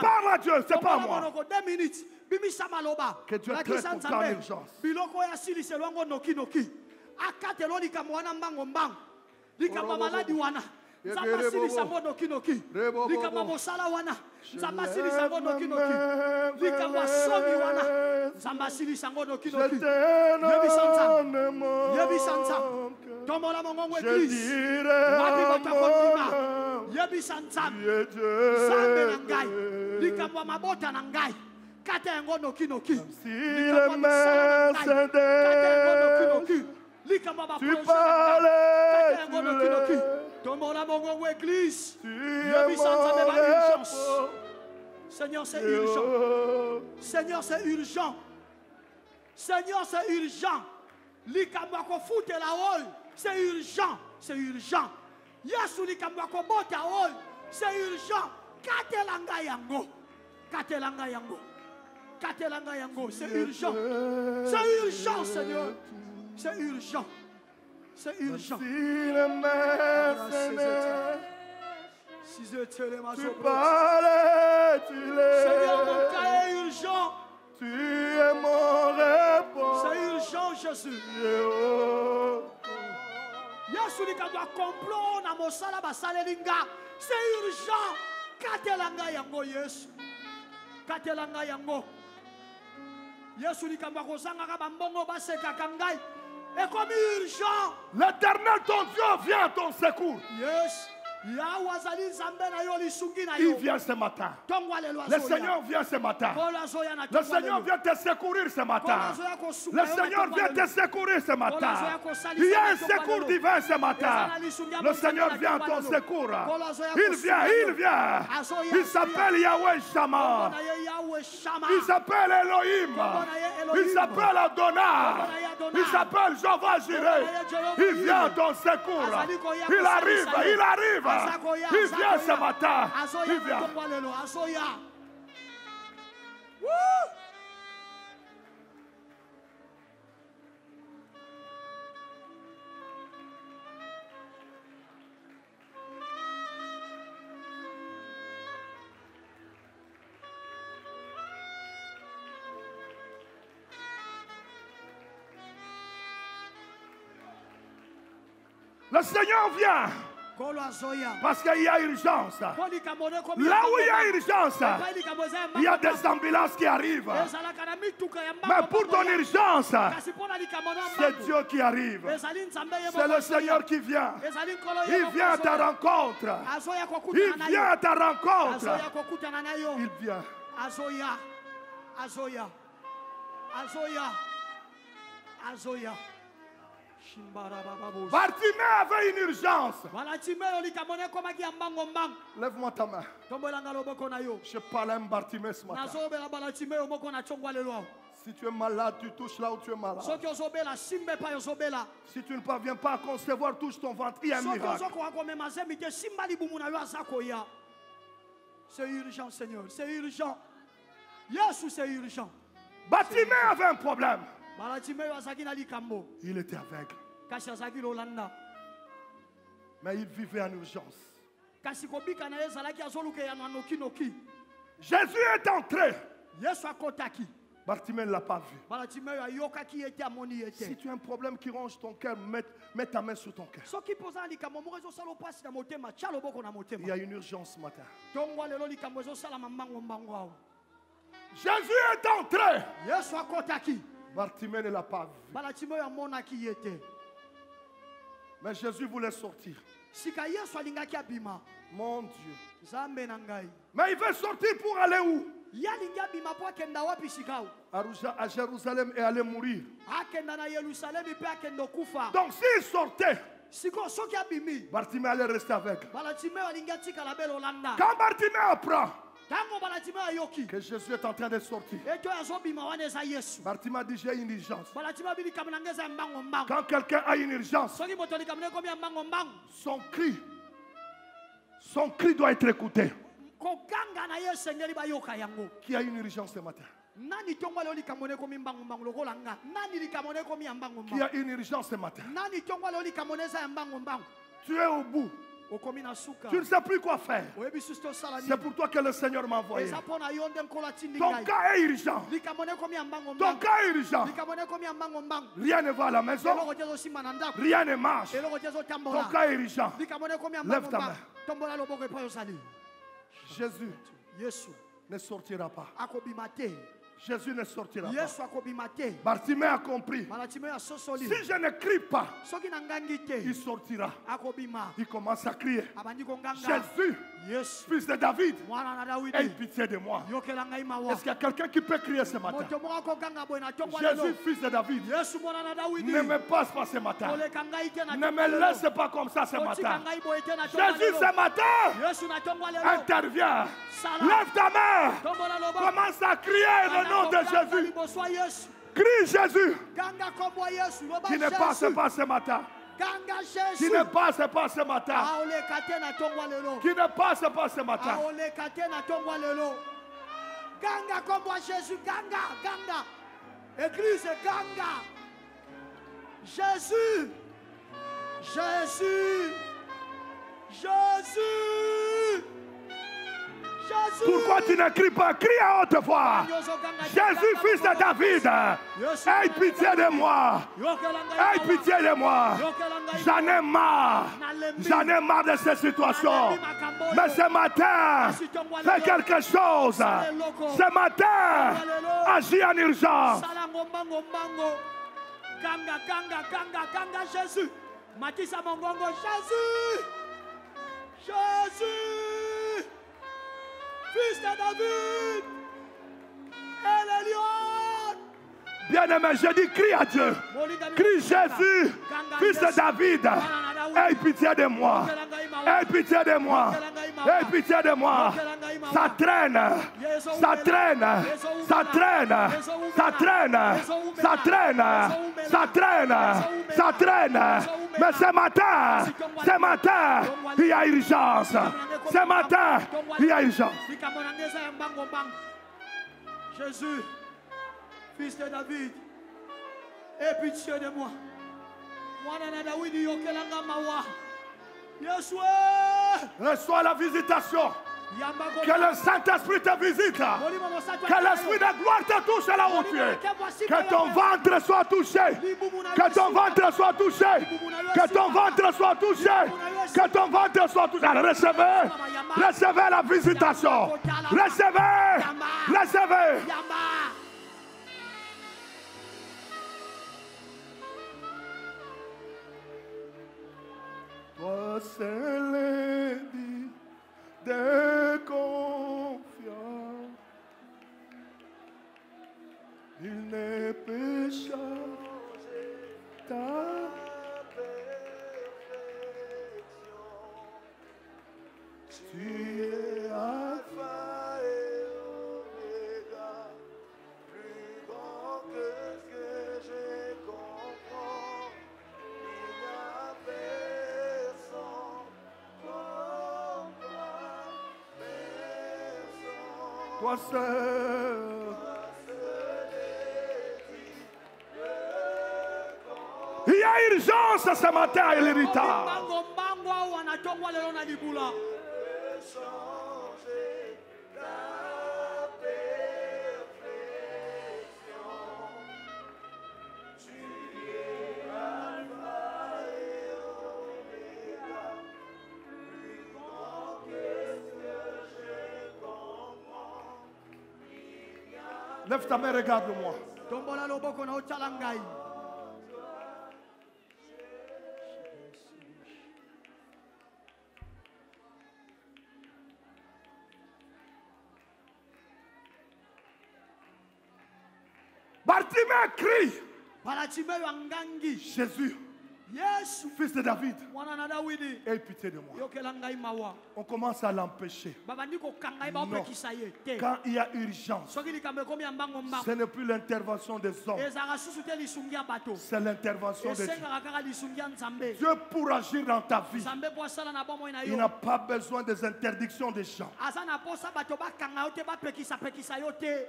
parle à Dieu, c'est pas moi. Que Dieu traite pour toi en urgence. Tu parlais, Seigneur, c'est urgent. Seigneur, c'est urgent. Seigneur, c'est urgent. C'est urgent. C'est urgent. Yesu likambako bota ol. C'est urgent. Katelanga yango. Katelanga yango. Katelanga yango. C'est urgent. C'est urgent, Seigneur. C'est urgent. C'est urgent. Tu parlais, tu l'es. Seigneur, mon cas est urgent. Tu es mon réponse. C'est urgent, Jésus. Yesu likabwa complot na mosala basalelinga. C'est urgent. Katelanga yango Yesu. Katelanga yango. Yesu likabwa kozanga ka bambongo baseka kangai. Et comme urgent. L'Éternel ton Dieu vient à ton secours. Yes. Il vient ce matin. Le Seigneur vient ce matin. Le Seigneur vient te secourir ce matin. Le Seigneur vient te secourir ce matin. Il y a un secours divin ce matin. Le Seigneur vient à ton secours. Il vient, il vient. Il s'appelle Yahweh Shammah. Il s'appelle Elohim. Il s'appelle Adonai. Il s'appelle Jehovah Jireh. Il vient à ton secours. Il arrive, il arrive. Il vient ce matin. Il vient. Le Seigneur vient. Parce qu'il y a urgence. Là où il y a urgence, il y a des ambulances qui arrivent. Mais pour ton urgence, c'est Dieu qui arrive. C'est le Seigneur qui vient. Il vient à ta rencontre. Il vient à ta rencontre. Il vient. Azoya. Azoya. Azoya. Azoya. Bartimée avait une urgence. Lève-moi ta main. Je parle à un Bartimée ce matin. Si tu es malade, tu touches là où tu es malade. Si tu ne parviens pas à concevoir, touche ton ventre. Il y a un miracle. C'est urgent, Seigneur. C'est urgent. Yesu, c'est urgent. Bartimée avait un problème. Il était aveugle. Mais il vivait en urgence. Jésus est entré. Bartimée ne l'a pas vu. Si tu as un problème qui ronge ton cœur, mets ta main sur ton cœur. Il y a une urgence ce matin. Jésus est entré. Bartimée ne l'a pas vu. Mais Jésus voulait sortir. Mon Dieu. Mais il veut sortir pour aller où? yalingi abima po akenda wapi sikao à Jérusalem et allait mourir. akenda na Yerusalemi mpe akenda okufa Donc s'il sortait, sikoyo soki abimi Bartimée allait rester avec. Bartimeo alingi atikala be lolanda Quand Bartimée apprend ntango Bartimeo ayoki que Jésus est en train de sortir, eti oyo azobima wana eza Yesu Bartimée dit j'ai une urgence. Bartimeo abi likambo na ngai eza ya mbango mbango Quand quelqu'un a une urgence, soki moto likambo na ekomi ya mbango mbango son cri doit être écouté. koganga na ye esengeli bayoka yango Qui a une urgence ce matin? nani ntongo leo likambo na ekomi mbango mbango lokola nga nani likambo na ekomi ya mbango Qui mbango a une urgence ce matin? nani ntongo leo likambo na eza ya mbango mbango Tu es au bout. okomi na suka Tu ne sais plus quoi faire. oyebi susi tosala C'est nini pour toi que le Seigneur m'a envoyé. eza mpo na yo nde nkolo atindi Ton ngai cas est urgent. likambo na ekomi ya mbango Ton mbango cas est urgent. likambo na ekomi ya mbango mbango Rien ne va à la maison. eloko te ezosimba na ndako Rien ne marche. eloko te Ton ezotambola cas est urgent. likambo na ekomi ya Lève mbango ta mbango main. tombola loboko epai ozali Jésus yesu ne sortira pas. akobima te Jésus ne sortira pas. yesu akobima te Bartimée a compris. Bartimeo asosoli Si je ne crie pas, soki na ngangi il te sortira. akobima Il commence à crier. abandi konganga Jésus, yesu fils de David, mwana na aie dawidi pitié de moi. yokela ngai mawa Est-ce qu'il y a quelqu'un qui peut crier ce matin? moto moko akoganga boye na ntongo Jésus, lelo fils de David, yesu mwana na dawidi ne me passe pas ce matin. koleka ngai te na Ne ntongo me lelo. laisse pas comme ça ce kotika matin. ngai boye te na ntongo Jésus, lelo. ce matin, yesu na ntongo lelo intervient. sala Lève ta main. tombola loboko Commence à crier le nom de Jésus. liboso ya yesu Crie Jésus ganga kombo ya yesu loba qui ne passe Jésus. pas ce matin. ganga Qui jesu ne passe pas ce matin. aoleka te na ntongo lelo Qui ne passe pas ce matin. aoleka te na ntongo lelo ganga kombo ya jésus ganga ganga église ganga jésus jésus jésus jésus Pourquoi tu ne cries pas? Crie à haute voix. Jésus, fils de David, aie pitié de moi. Aie pitié de moi. J'en ai marre. J'en ai marre de cette situation. Mais ce matin, fais quelque chose. Ce matin, agis en urgence. salango mbango mbango ganga ganga ganga ganga jésus matisa mongongo jésus jésus fils de David et le lion Bien-aimé, je dis crie à Dieu. Crie Jésus, fils de David, aie pitié de moi. Aie pitié de moi. Aie pitié de moi. Ça traîne. Ça traîne. Ça traîne. Ça traîne. Ça traîne. Ça traîne. Ça traîne. Mais ce matin, il y a urgence. Ce matin, il y a urgence. Jésus, fils de David, aie pitié de moi. Mwana na Dawidi yokelanga mawa. Yesu, Reçois la visitation. yambako. Que le Saint-Esprit te visite. Que l'Esprit de gloire te touche là où tu es. Que ton ventre soit touché. Que ton ventre soit touché. Que ton ventre soit touché. Que ton ventre soit touché. Alors, recevez la visitation. Recevez. Yamba. Toi seul est dit de confiance. Il ne peut changer ta perfection. Tu es Alpha et Oméga, plus grand que ce que je comprends. Il n'y a personne comme toi, personne. Toi seul. Il y a urgence ce matin à l'héritage. Mbango mbango au wanatongwa lelo na libula. Lève ta main, regarde-moi. Tombola loboko na otala ngai. Bartimée crie. Bartimée angangi. Jésus, Yes. fils de David, Mwana na Dawidi. aie pitié de moi. Yokela ngai mawa. On commence à l'empêcher. Babandi ko kangai ba Non. opekisa ye. Te. Quand il y a urgence, Soki likambe komi ambango mbango. ce n'est plus l'intervention des hommes, Ezaka susu te lisungia bato. c'est l'intervention de Dieu. Esengaka kaka lisungia nzambe. Dieu, pour agir dans ta vie, Nzambe po asala na bomoi na il yo. n'a pas besoin des interdictions des gens. Aza na posa bato bakanga yo te bapekisa yo te.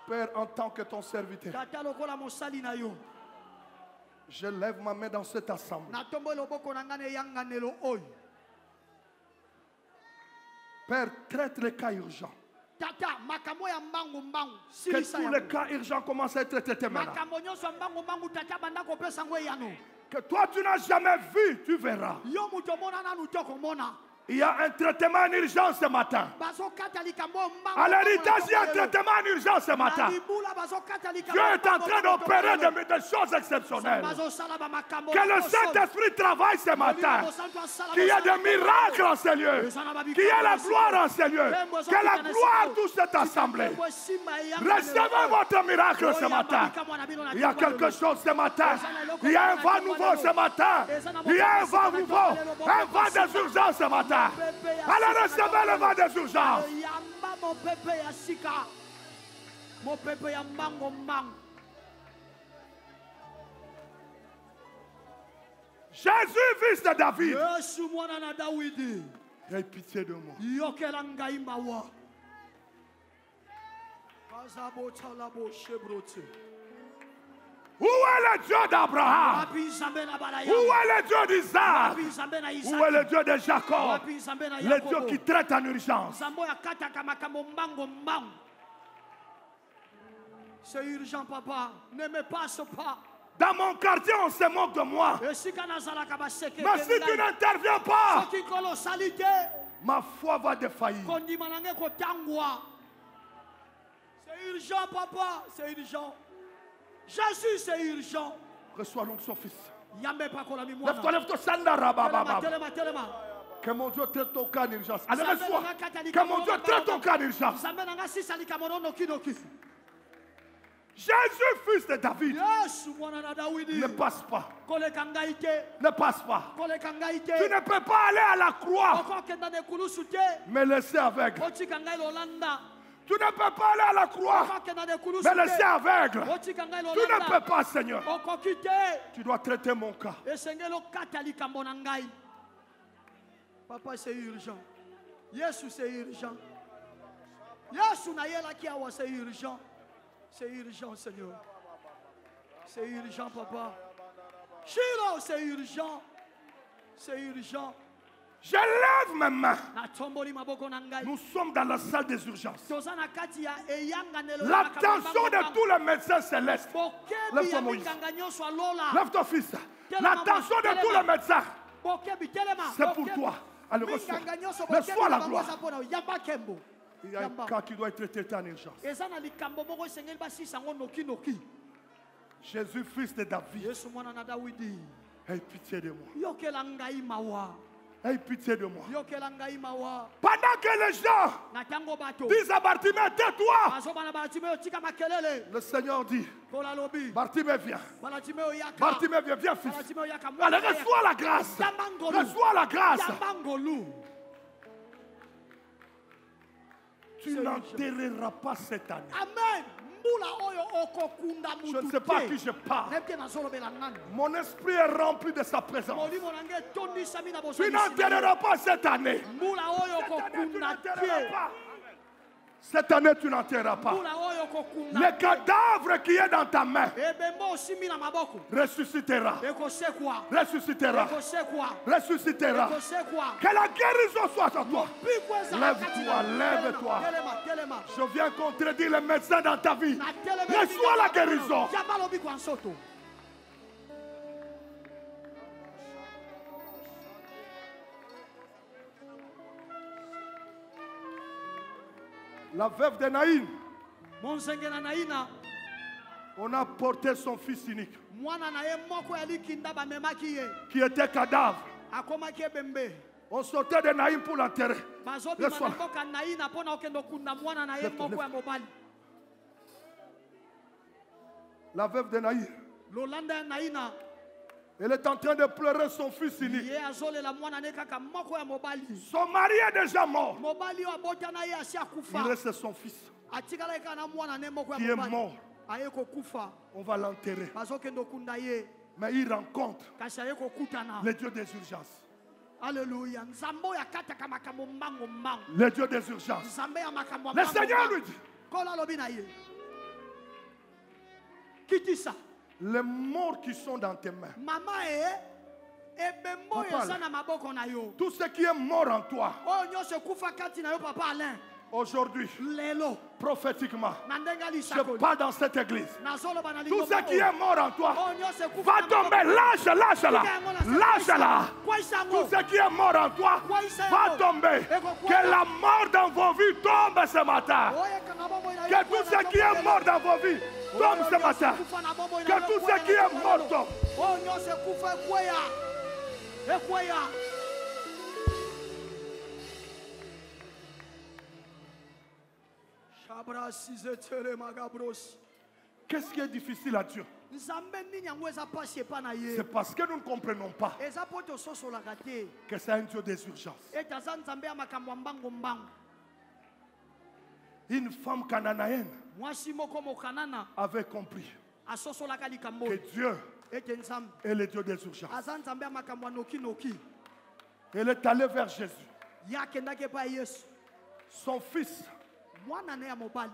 Père, en tant que ton serviteur, Tata lokola mosali na yo. je lève ma main dans cette assemblée. Natombo loboko na ngane yanganelo oyo. Père, traite les cas urgents. Tata makambo ya mbangu mbangu. Que Silisa tous ya. les cas urgents commencent à être traités maintenant. Makambo nyonso ya mbangu mbangu tata banda kopesa ngo yano. Que toi, tu n'as jamais vu, tu verras. Yo muto mona na nuto komona. Il y a un traitement en urgence ce matin. Bazo kata likambo mbangu. À l'héritage, il y a un traitement en urgence ce matin. Libula bazo kata likambo. Dieu est en train d'opérer des choses exceptionnelles. Bazo sala ba makambo. Que le Saint-Esprit travaille ce matin. Qu'il y ait des miracles en ces lieux. Qu'il y ait la gloire en ces lieux. Que la gloire touche cette assemblée. Recevez votre miracle ce matin. Il y a quelque chose ce matin. Il y a un vent nouveau ce matin. Il y a un vent nouveau. Un vent des urgences ce matin. Allez recevoir le vent des urgences. Yamba mon pepe ya sika. Mon pepe ya mbango mbango. Jésus, fils de David, Yesu mwana na Dawidi. aie pitié de moi. Yokela ngai mawa. Bazabo chalabo shebrote. Où est le Dieu d'Abraham? Wapi nzambe na bala Où yango. est le Dieu d'Isaac? Wapi nzambe na Où est Isaac. le Dieu de Jacob? Wapi nzambe na Le Dieu Yakobo. qui traite en urgence. Nzambe ya kataka makambo mbango mbango. C'est urgent papa. Ne me passe pas. Dans mon quartier, on se moque de moi. Esika nazalaka baseke. Mais si tu n'interviens pas, Soki kolo salite. ma foi va défaillir. Kondima nange kotangwa. C'est urgent papa. C'est urgent. Jésus, c'est urgent. Reçois l'onction, fils. Yambe pakola mi Lève-toi, mwana. lève-toi, Sanda Rabababa. Telema. Que mon Dieu traite ton cas en urgence. Allez, Nzambe reçois. nanga kata Que likambo mon Dieu na traite ton bango. cas en urgence. Nzambe nanga sisa likambo noki noki. Jésus, fils de David, Yesu mwana na Dawidi. ne passe pas. Koleka ngai te. Ne passe pas. Koleka ngai Tu te. ne peux pas aller à la croix, Okokenda ne kulusu te. me laisser aveugle. Otika ngai lolanda. Tu ne peux pas aller à la croix, Okokenda ne kulusu me laisser te. aveugle. Otika ngai Tu ne peux lolanda. pas, Seigneur. Okoki te. Tu dois traiter mon cas. Esengeli okata likambo na ngai. Papa, c'est urgent. Yesu, c'est urgent. Yesu na yelaki awa, c'est urgent. C'est urgent, Seigneur. C'est urgent, papa. Shiro, c'est urgent. C'est urgent. Je lève mes mains. Natomboli maboko na ngai. Nous sommes dans la salle des urgences. Toza na kati ya eyanganelo. L'attention de tous les médecins célestes. Bokebi Lève-toi, ya Moïse. minganga nyonso alola. Lève-toi, fils. L'attention de tous les médecins. Bokebi telema. C'est pour toi. Allez, reçois. Minganga nyonso Reçois la bokebi gloire. bango sapona. Yamba kembo. Il y a un cas qui doit être traité en urgence. Eza na likambo moko esengeli basisa ngo noki noki. Jésus, fils de David, Yesu mwana na Dawidi. aie pitié de moi. Yokela ngai mawa. Aie pitié de moi. Yokela ngai mawa. Pendant que les gens Na tango bato. disent à Bartimée, tais-toi. Bazobana Bartimeo tika makelele. Le Seigneur dit, Kola lobi. Bartimée, viens. Bartimeo yaka. Bartimée, viens, fils. Bartimeo yaka. Allez, reçois la grâce. Yambangolu. Reçois la grâce. Yambangolu. Tu n'enterreras pas cette année. Amen. Mbula oyo okokunda mutu. Je ne sais pas à qui je parle. Nepke na zolobela nani. Mon esprit est rempli de sa présence. Molimo nange tondi sami na Tu bosani. n'enterreras pas cette année. Mbula oyo Cette année, tu okokunda n'enterreras te. pas. Cette année, tu n'enterreras pas. Mbula oyo okokunda. Le cadavre qui est dans ta main Ebembo osimi na maboko. ressuscitera. Ekosekwa. Ressuscitera. Ekosekwa. Ressuscitera. Ekosekwa. Que la guérison soit sur toi. Pikweza Lève-toi, lève-toi. Telema. Je viens contredire les médecins dans ta vie. Na telema. Reçois la guérison. Yabalobi kwa nsoto. La veuve de Naïm, Monsenge na naina. on a porté son fils unique, Mwana na ye moko yalikinda bamemaki ye. qui était cadavre. Akomaki ebembe. On sortait de Naïm pour l'enterrer. Bazobima Reçois. na mboka naina mpona okende okunda mwana na ye Lève-toi, moko ya mobali. La veuve de Naïr. lolanda naina Elle est en train de pleurer son fils unique. ye azolela mwana ne kaka moko ya mobali Son mari est déjà mort. mobali oyo abotana ye asi Il akufa reste son fils atikala ye kaka na mwana ne moko qui ya est mobali mort. aye kokufa On va l'enterrer. bazokende okunda ye Mais il rencontre kasi aye kokutana le Dieu des urgences. Alléluia. Nzambe oyo akataka makambo mbango mbango Le Dieu des urgences. nzambe ya makambo ya Le mbango Seigneur mbango. lui dit, kola alobi na ye kitisa les morts qui sont dans tes mains, mama ebembo oyo Papa, eza na maboko na yo tout ce qui est mort en toi, oyo nyonso ekufa kati na yo papa Alain aujourd'hui, lelo prophétiquement, na ndenge je lisakoli pas dans cette église. nazoloba na Tout lingomba ce qui est mort en toi, oyo nyonso ekufa va na tomber. maboko. Lâche-la. Lâche-la. Kwisa Tout yango. ce qui est mort en toi va tomber. Que la mort dans vos vies tombe ce matin. Oyeka na bomoi na yo Que kuwa tout na ce qui est bomoi mort dans vos vies tombe Oyo ce nyonso matin. ekufa na bomoi na Que yo tout kuwa ce na qui est bomoi na mort yo. tombe. oyo nyonso ekufa ekweya shabrasizetere magabros Qu'est-ce qui est difficile à Dieu? nzambe nini yango eza pasi epa na ye C'est parce que nous ne comprenons pas eza mpo tososolaka te que c'est un Dieu des urgences. ete aza nzambe ya makambo ya mbango mbango Une femme cananéenne mwasi moko mokanana avait compris asosolaka likambo que oyo Dieu ete nzambe est le Dieu des urgences. aza nzambe ya makambo ya nokinoki Elle est allée vers Jésus. ye akendaki epai ya yesu Son fils mwana ne ya mobali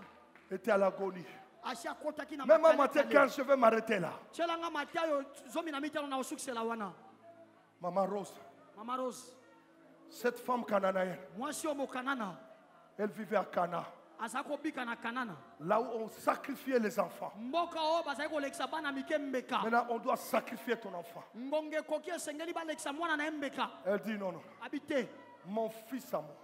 était à l'agonie. asi akotaki na Même à makale matin, kale. quand je vais m'arrêter là, tielanga matayo zomi na mitano na osukisela wana Maman Rose, mama rose cette femme cananéenne, mwasi oyo mokanana elle vivait à Cana, aza kobika na kanana là où on sacrifiait les enfants. mboka oyo bazali kolekisa bana mike mbeka Maintenant, on doit sacrifier ton enfant. ngonge ekoki esengeli balekisa mwana na ye mbeka Elle dit non, non. abi te Mon fils à moi,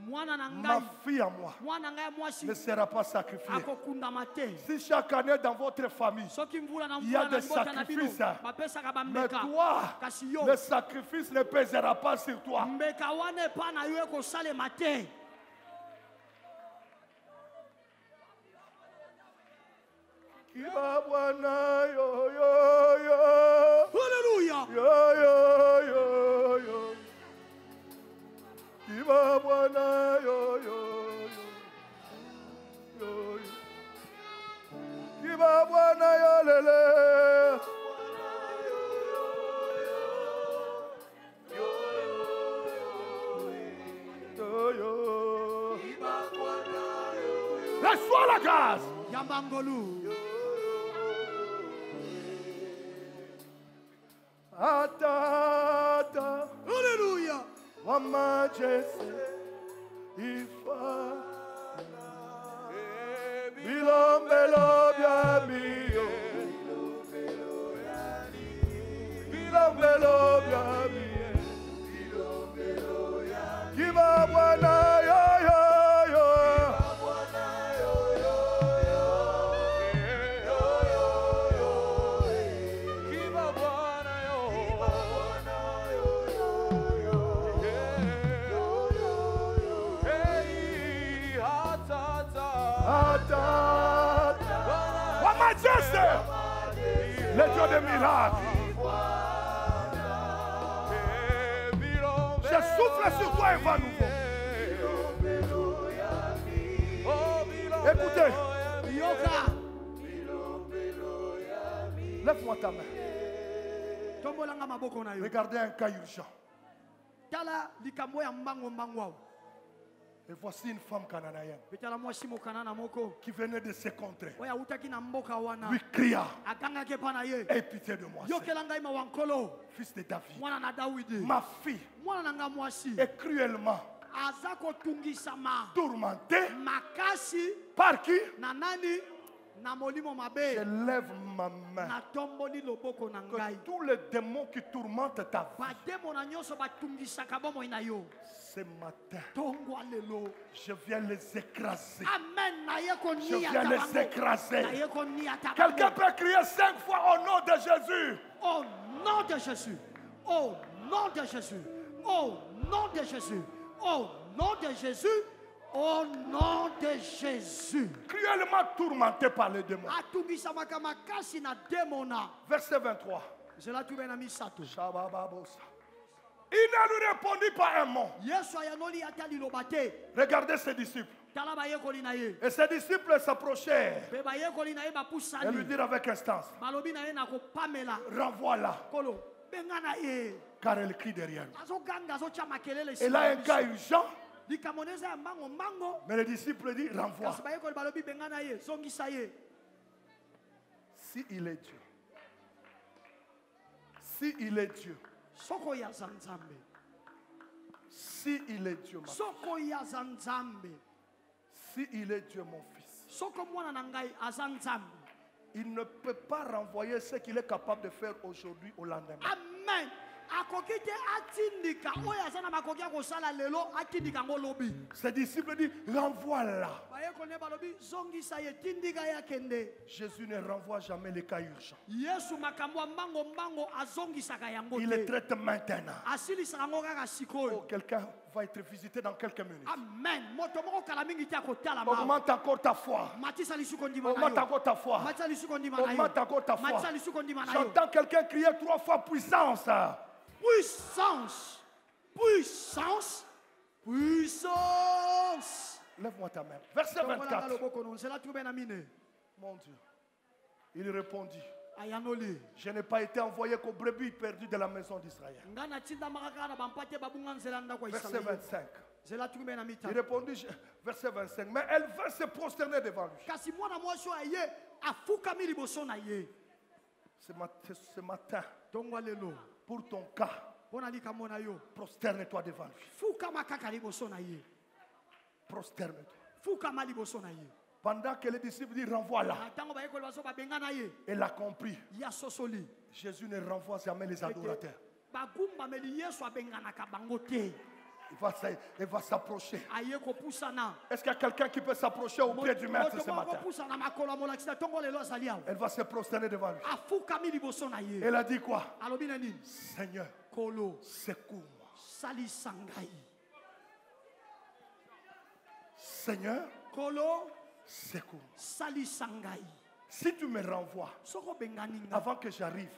mwana na ma ngai fille à moi mwana ngai ya mwasi ne sera pas sacrifiée. akokundama te Si chaque année dans votre famille, soki mvula na il y a mvula na des libota na bino sacrifices, bapesaka mais bambeka toi, kasi yo le sacrifice ne pèsera pas sur toi. mbeka wana epa na yo ekosalema te Kiba Bwana, yo, yo, yo. haleluya Yo, yo, yo, yo. Kiba Bwana, yo, yo, yo. Yo, yo. Kiba Bwana, yo, lele. Yo, yo. Reçois la grâce. yambangolu Atata. haleluya Wa majesty, ifa, bilombelo bya miyo, bilombelo bya miyo, kiba Bwana yo yo yo, kiba Bwana yo. Wa majesty, le Dieu des miracles. Je souffle sur toi et va nouveau. Écoutez, yoka lève-moi ta main. tombolanga maboko na yo Regardez un cas urgent. tala likambo ya mbango mbango awo Et voici une femme cananéenne mpe tala mwasi mokanana moko qui venait de se contrer. oyo awutaki na mboka wana Lui cria, agangaki epa na ye aie pitié de moi, yokela ngai mawa nkolo fils de David. mwana na dawidi Ma fille mwana na ngai mwasi est cruellement aza kotungisama tourmentée. makasi Par qui? na nani na molimo Je mabe lève ma main. natomboli loboko na Que ngai tous les démons qui tourmentent ta vie, bademo na nyonso batungisaka bomoi na yo ce matin, tongwa lelo je viens les écraser. amen naye Je viens koniata les bango écraser. naye koniata Quelqu'un bango peut crier 5 fois au nom de Jésus. au nom de Jésus au nom de Jésus au nom de Jésus au nom de Jésus Au nom de Jésus. Cruellement tourmenté par les démons. Verset 23. Shabababosa. Il ne lui répondit pas un mot. Regardez ses disciples. Et ses disciples s'approchèrent et lui dirent avec instance, renvoie-la, car elle crie derrière lui. Et là, un cas urgent. Mais le disciple dit, renvoie. Si il est Dieu. Si il est Dieu. Si il est Dieu, ma fille. Si il est Dieu, mon fils, il ne peut pas renvoyer ce qu'il est capable de faire aujourd'hui au lendemain. Amen. Ses disciples disent, renvoie-la. Jésus ne renvoie jamais les cas urgents. Il les traite maintenant. Oh, quelqu'un va être visité dans quelques minutes. Amen. Augmente encore ta foi. Augmente encore ta foi. Augmente encore ta foi. J'entends quelqu'un crier 3 fois puissance. Puissance. Puissance. Puissance. Lève-moi ta main. Verset 24. Mon Dieu. Il répondit, je n'ai pas été envoyé qu'aux brebis perdues de la maison d'Israël. Verset 25. Il répondit, verset 25, mais elle va se prosterner devant lui. Ce matin, pour ton cas, prosterne-toi devant lui. Prosterne-toi. Pendant que les disciples disent renvoie-la, elle a compris. Jésus ne renvoie jamais les adorateurs. Il va s'approcher. Est-ce qu'il y a quelqu'un qui peut s'approcher au pied du maître ce matin? Elle va se prosterner devant lui. Elle a dit quoi? Seigneur, secours-moi. Seigneur, secours-moi. Si tu me renvoies avant que j'arrive,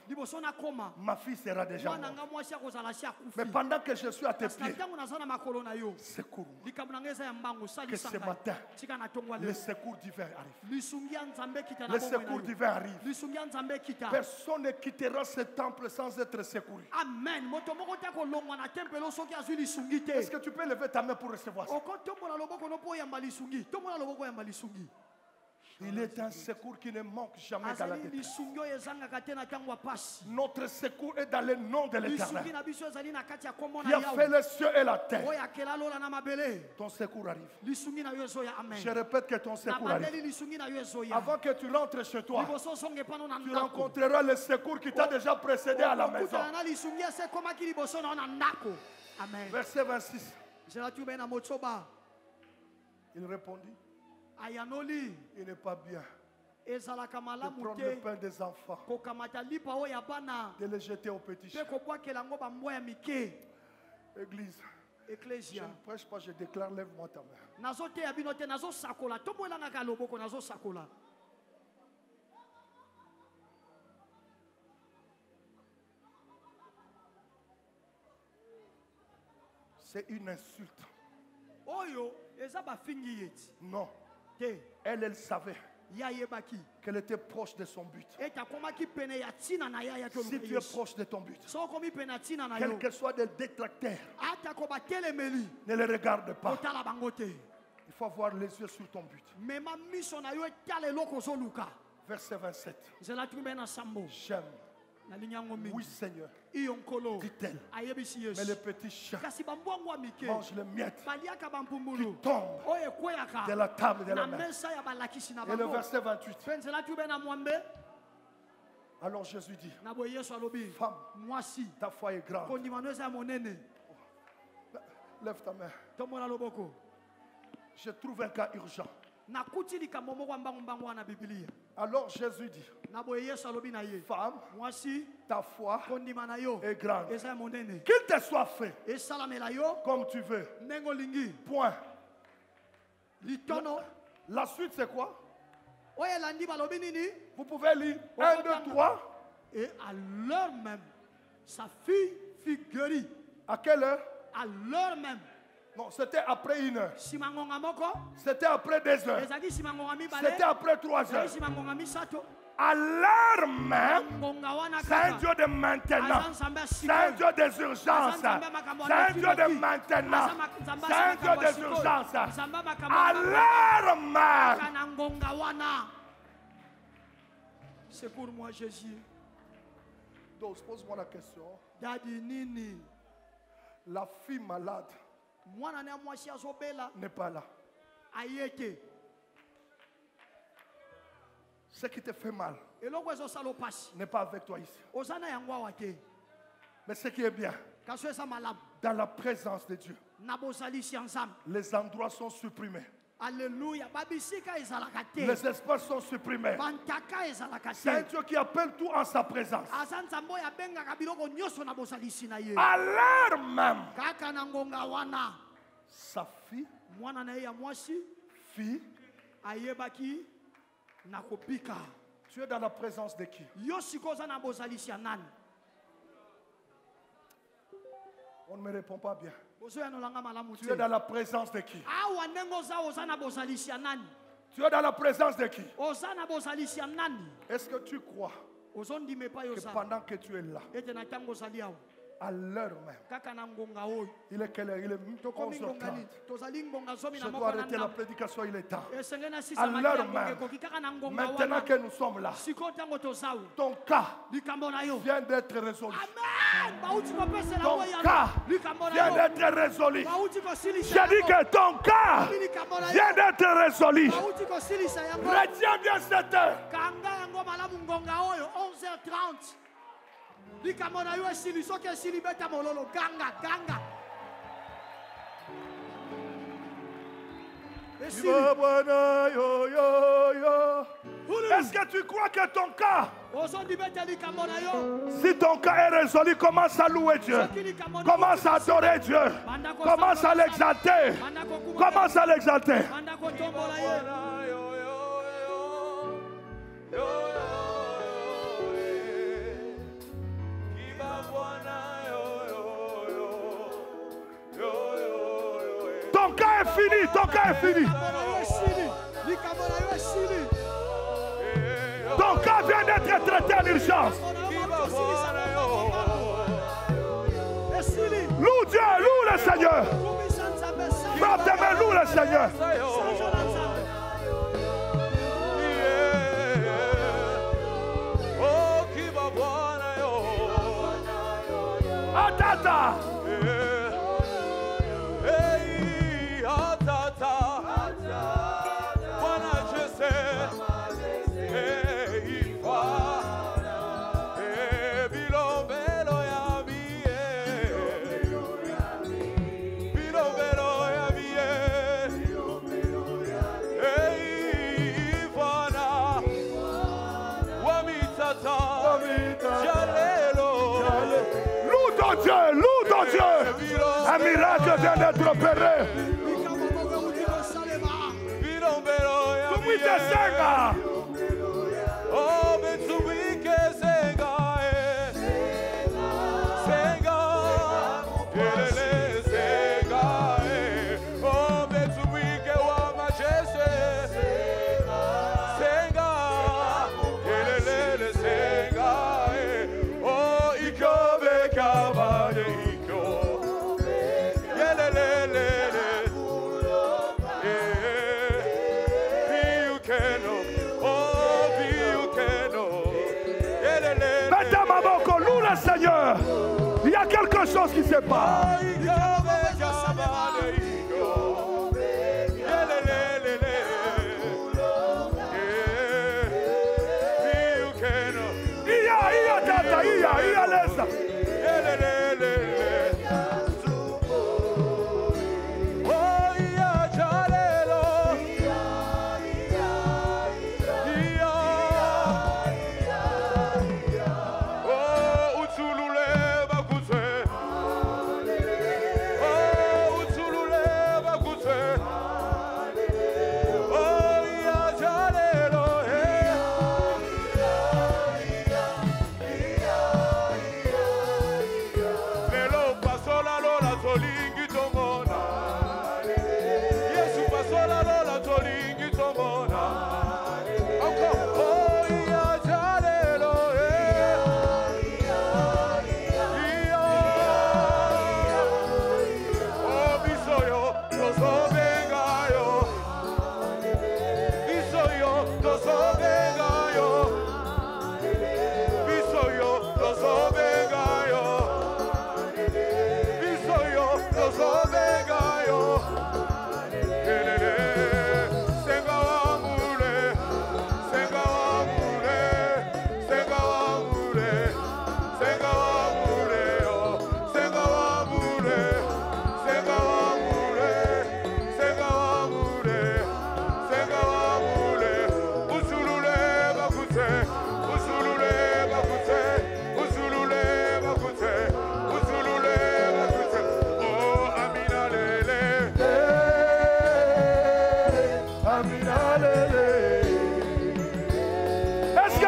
ma fille sera déjà morte. Mais pendant que je suis à tes pieds, secours-moi. Que ce matin, le secours divin arrive. Le secours divin arrive. Personne ne quittera ce temple sans être secouru. Amen. Est-ce que tu peux lever ta main pour recevoir ça? Il est un secours qui ne manque jamais dans la détresse. Notre secours est dans le nom de l'Éternel qui a fait les cieux et la terre. Ton secours arrive. Je répète que ton secours arrive. Avant que tu rentres chez toi, tu rencontreras le secours qui t'a déjà précédé à la maison. Verset 26. Il répondit, il n'est pas bien de prendre le pain des enfants, de les jeter aux petits chiens. Église, je ne prêche pas, je déclare, lève-moi ta main. C'est une insulte. Non. Elle savait qu'elle était proche de son but. Si tu es proche de ton but, quel que soit des détracteurs, ne les regarde pas. Il faut avoir les yeux sur ton but. Verset 27. J'aime. Oui, Seigneur, dit-elle. Mais les petits chiens mangent les miettes qui tombent de la table de la main. Et le verset 28. Alors Jésus dit, femme, ta foi est grande. Lève ta main. Je trouve un cas urgent. Alors Jésus dit, femme, ta foi est grande. Qu'il te soit fait comme tu veux. Point. Litono. La suite, c'est quoi? Oye landi balobi nini? Vous pouvez lire 1, 2, 3. Et à l'heure même, sa fille fut guérie. À quelle heure? À l'heure même. Non, c'était après 1 heure. Simangonga moko. C'était après 2 heures. Ezaki simangonga mi bale. C'était après 3 heures. Simangonga mi sato. À l'heure même, c'est un Dieu de maintenant. C'est un Dieu des urgences. C'est un Dieu de maintenant. C'est un Dieu des urgences. À l'heure même. C'est pour moi Jésus. Donc, pose-moi la question. Dadi nini. La fille malade n'est pas là. Ayete. Ce qui te fait mal n'est pas avec toi ici. Mais ce qui est bien, dans la présence de Dieu, les endroits sont supprimés. Alléluia. Les espaces sont supprimés. C'est un Dieu qui appelle tout en sa présence. À l'heure même, sa fille tu es dans la présence de qui? On ne me répond pas bien. Tu es dans la présence de qui? Tu es dans la présence de qui? Est-ce que tu crois que pendant que tu es là, à l'heure même, il est quelle heure? Il est 11h30. Je dois arrêter la prédication, il est temps. À l'heure même, maintenant que nous sommes là, ton cas vient d'être résolu. Ton cas vient d'être résolu. J'ai dit que ton cas vient d'être résolu. Retiens bien cette heure. 11h30. Likamona yo esili soki esili beta mololo ganga. Est-ce que tu crois que ton cas, si ton cas est résolu, commence à louer Dieu, commence à adorer Dieu, commence à l'exalter, commence à l'exalter. Ton cas est fini, ton cas est fini. Ton cas vient d'être traité en urgence. Loue Dieu, loue le Seigneur. Frappe tes mains, loue le Seigneur. Atata. Loue ton Dieu. Un miracle vient d'être opéré. Seigneur, il y a quelque chose qui se passe. Utulule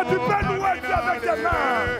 que tu peux louer Dieu avec tes mains.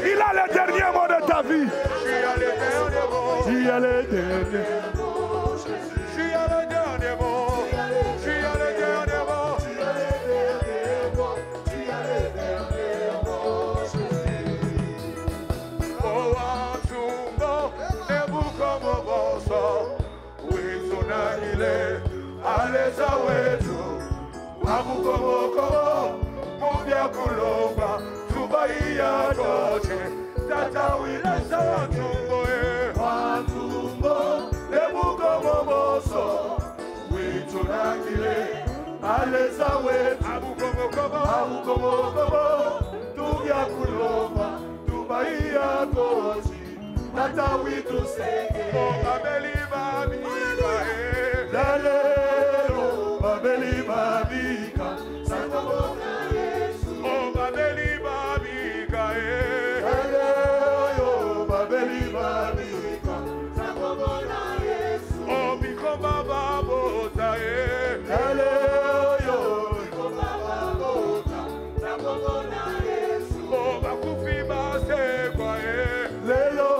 Il a le dernier mot de ta vie. Tu as le dernier mot. Tu as le dernier mot. Tu as le dernier mot. Tu as le dernier mot. Tu as le dernier mot. Oh, Antumbo, Nebukomo Boso, Wizunagile, Aleza Wetu, Wabukomo Komo, Mubia Kuloba, Tubaia Doche, Tata Wilasa Antumbo, Antumbo, Nebukomo Boso, Wizunagile, Aleza Wetu, Wabukomo Komo, Tubia Kuloba, Tubaia Doche, Tata Witu Sege, Oh, Babeli Babika, Lalero, Babeli Babika, Santabona Yesu, Oh, Babeli Babika, Lalero, Babeli Babika, Santabona Yesu, Oh, Bikoma Babota, Lalero, Bikoma Babota, Santabona Yesu, Oh, Bakufi Basekwa, Lelo.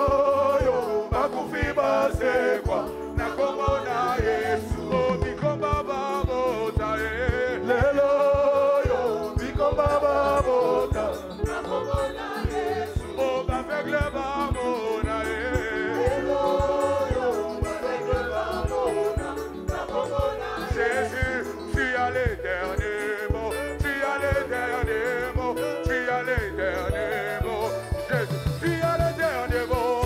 Sekwa na komona Yesu bikomba babota lelo yo bikomba babota na komona Yesu o baveugle bamona lelo yo baveugle bamona na komona Jésus tu as le dernier mot tu as le dernier mot tu as le dernier mot Jésus tu as le dernier mot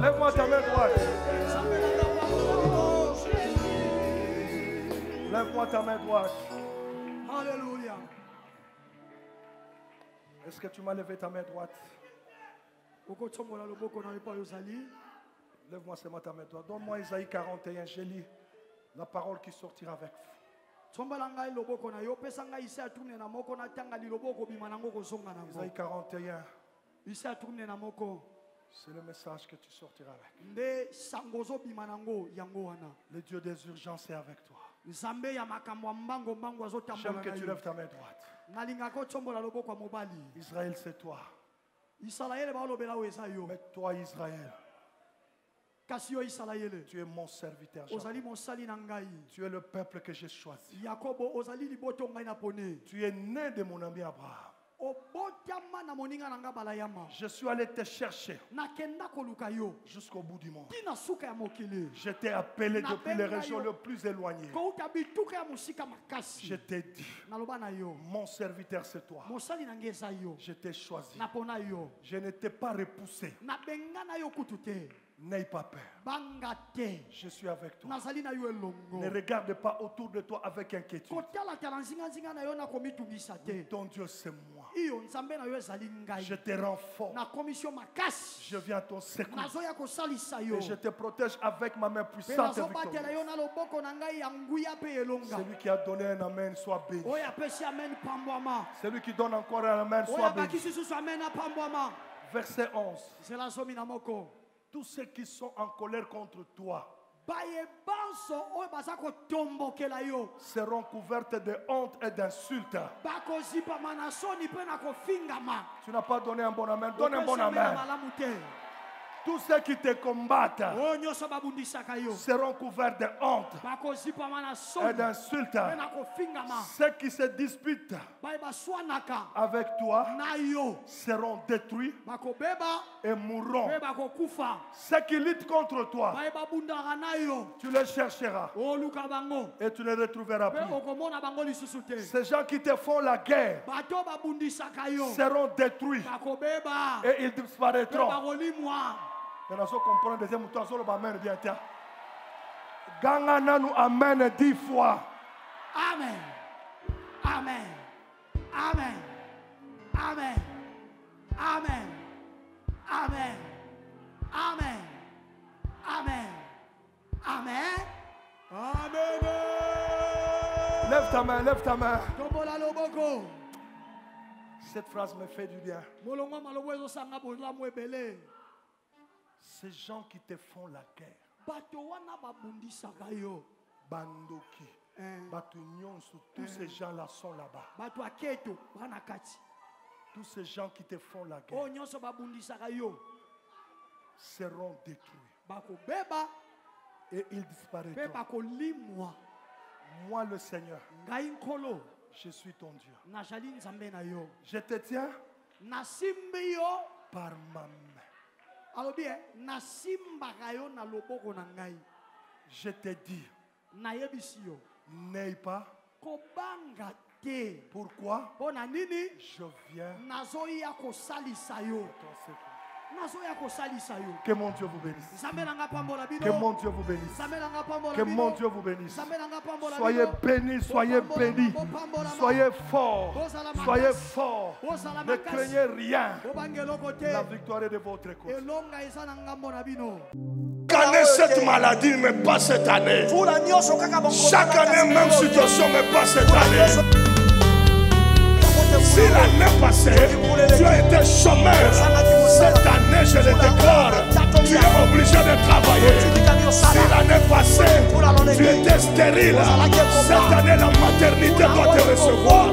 Lève-moi ta main droite. Lève-moi ta main droite. Alléluia. Est-ce que tu m'as levé ta main droite? Lève-moi seulement ta main droite. Donne-moi Isaïe 41, je lis la parole qui sortira avec vous. Isaïe 41. C'est le message que tu sortiras avec. Le Dieu des urgences est avec toi. J'aime que tu lèves ta main droite. Israël, c'est toi. Mais toi, Israël, tu es mon serviteur. Tu es le peuple que j'ai choisi. Tu es né de mon ami Abraham. Je suis allé te chercher jusqu'au bout du monde. Je t'ai appelé depuis les régions les plus éloignées. Je t'ai dit, mon serviteur c'est toi. Je t'ai choisi. Je ne t'ai pas repoussé. N'aie pas peur. Je suis avec toi. Ne regarde pas autour de toi avec inquiétude. Ton Dieu c'est moi. Je te rends fort. Je viens à ton secours. Et je te protège avec ma main puissante et victorieuse. Celui qui a donné un amen soit béni. Celui qui donne encore un amen soit béni. Verset 11. Tous ceux qui sont en colère contre toi seront couvertes de honte et d'insultes. Tu n'as pas donné un bon amen. Donne un bon amen. Tous ceux qui te combattent seront couverts de honte et d'insultes. Ceux qui se disputent avec toi seront détruits et mourront. Ceux qui luttent contre toi, tu les chercheras et tu ne les retrouveras plus. Ces gens qui te font la guerre seront détruits et ils disparaîtront. Mais nous comprenons deuxième mouton, nous allons amen bien tiens. Gangana nous amen 10 fois. Amen. Amen. Amen. Amen. Amen. Amen. Amen. Amen. Amen. Amen. Lève ta main, lève ta main. Cette phrase me fait du bien. Ces gens qui te font la guerre, Bandoki, Batunion, tous ces gens-là sont là-bas. Tous ces gens qui te font la guerre seront détruits et ils disparaîtront. Moi, le Seigneur, je suis ton Dieu. Je te tiens par ma main. Je te dis, n'aie pas. Pourquoi? Je viens de ton secours. Que mon Dieu vous bénisse. Que mon Dieu vous bénisse. Que mon Dieu vous bénisse. Soyez bénis, soyez bénis. Soyez forts. Soyez forts. Ne craignez rien. La victoire est de votre côté. Année, cette maladie, mais pas cette année. Chaque année, même situation, mais pas cette année. Si l'année passée, tu as été chômeur, cette année, je le déclare, tu es obligé de travailler. Si l'année passée, tu étais stérile, cette année, la maternité doit te recevoir.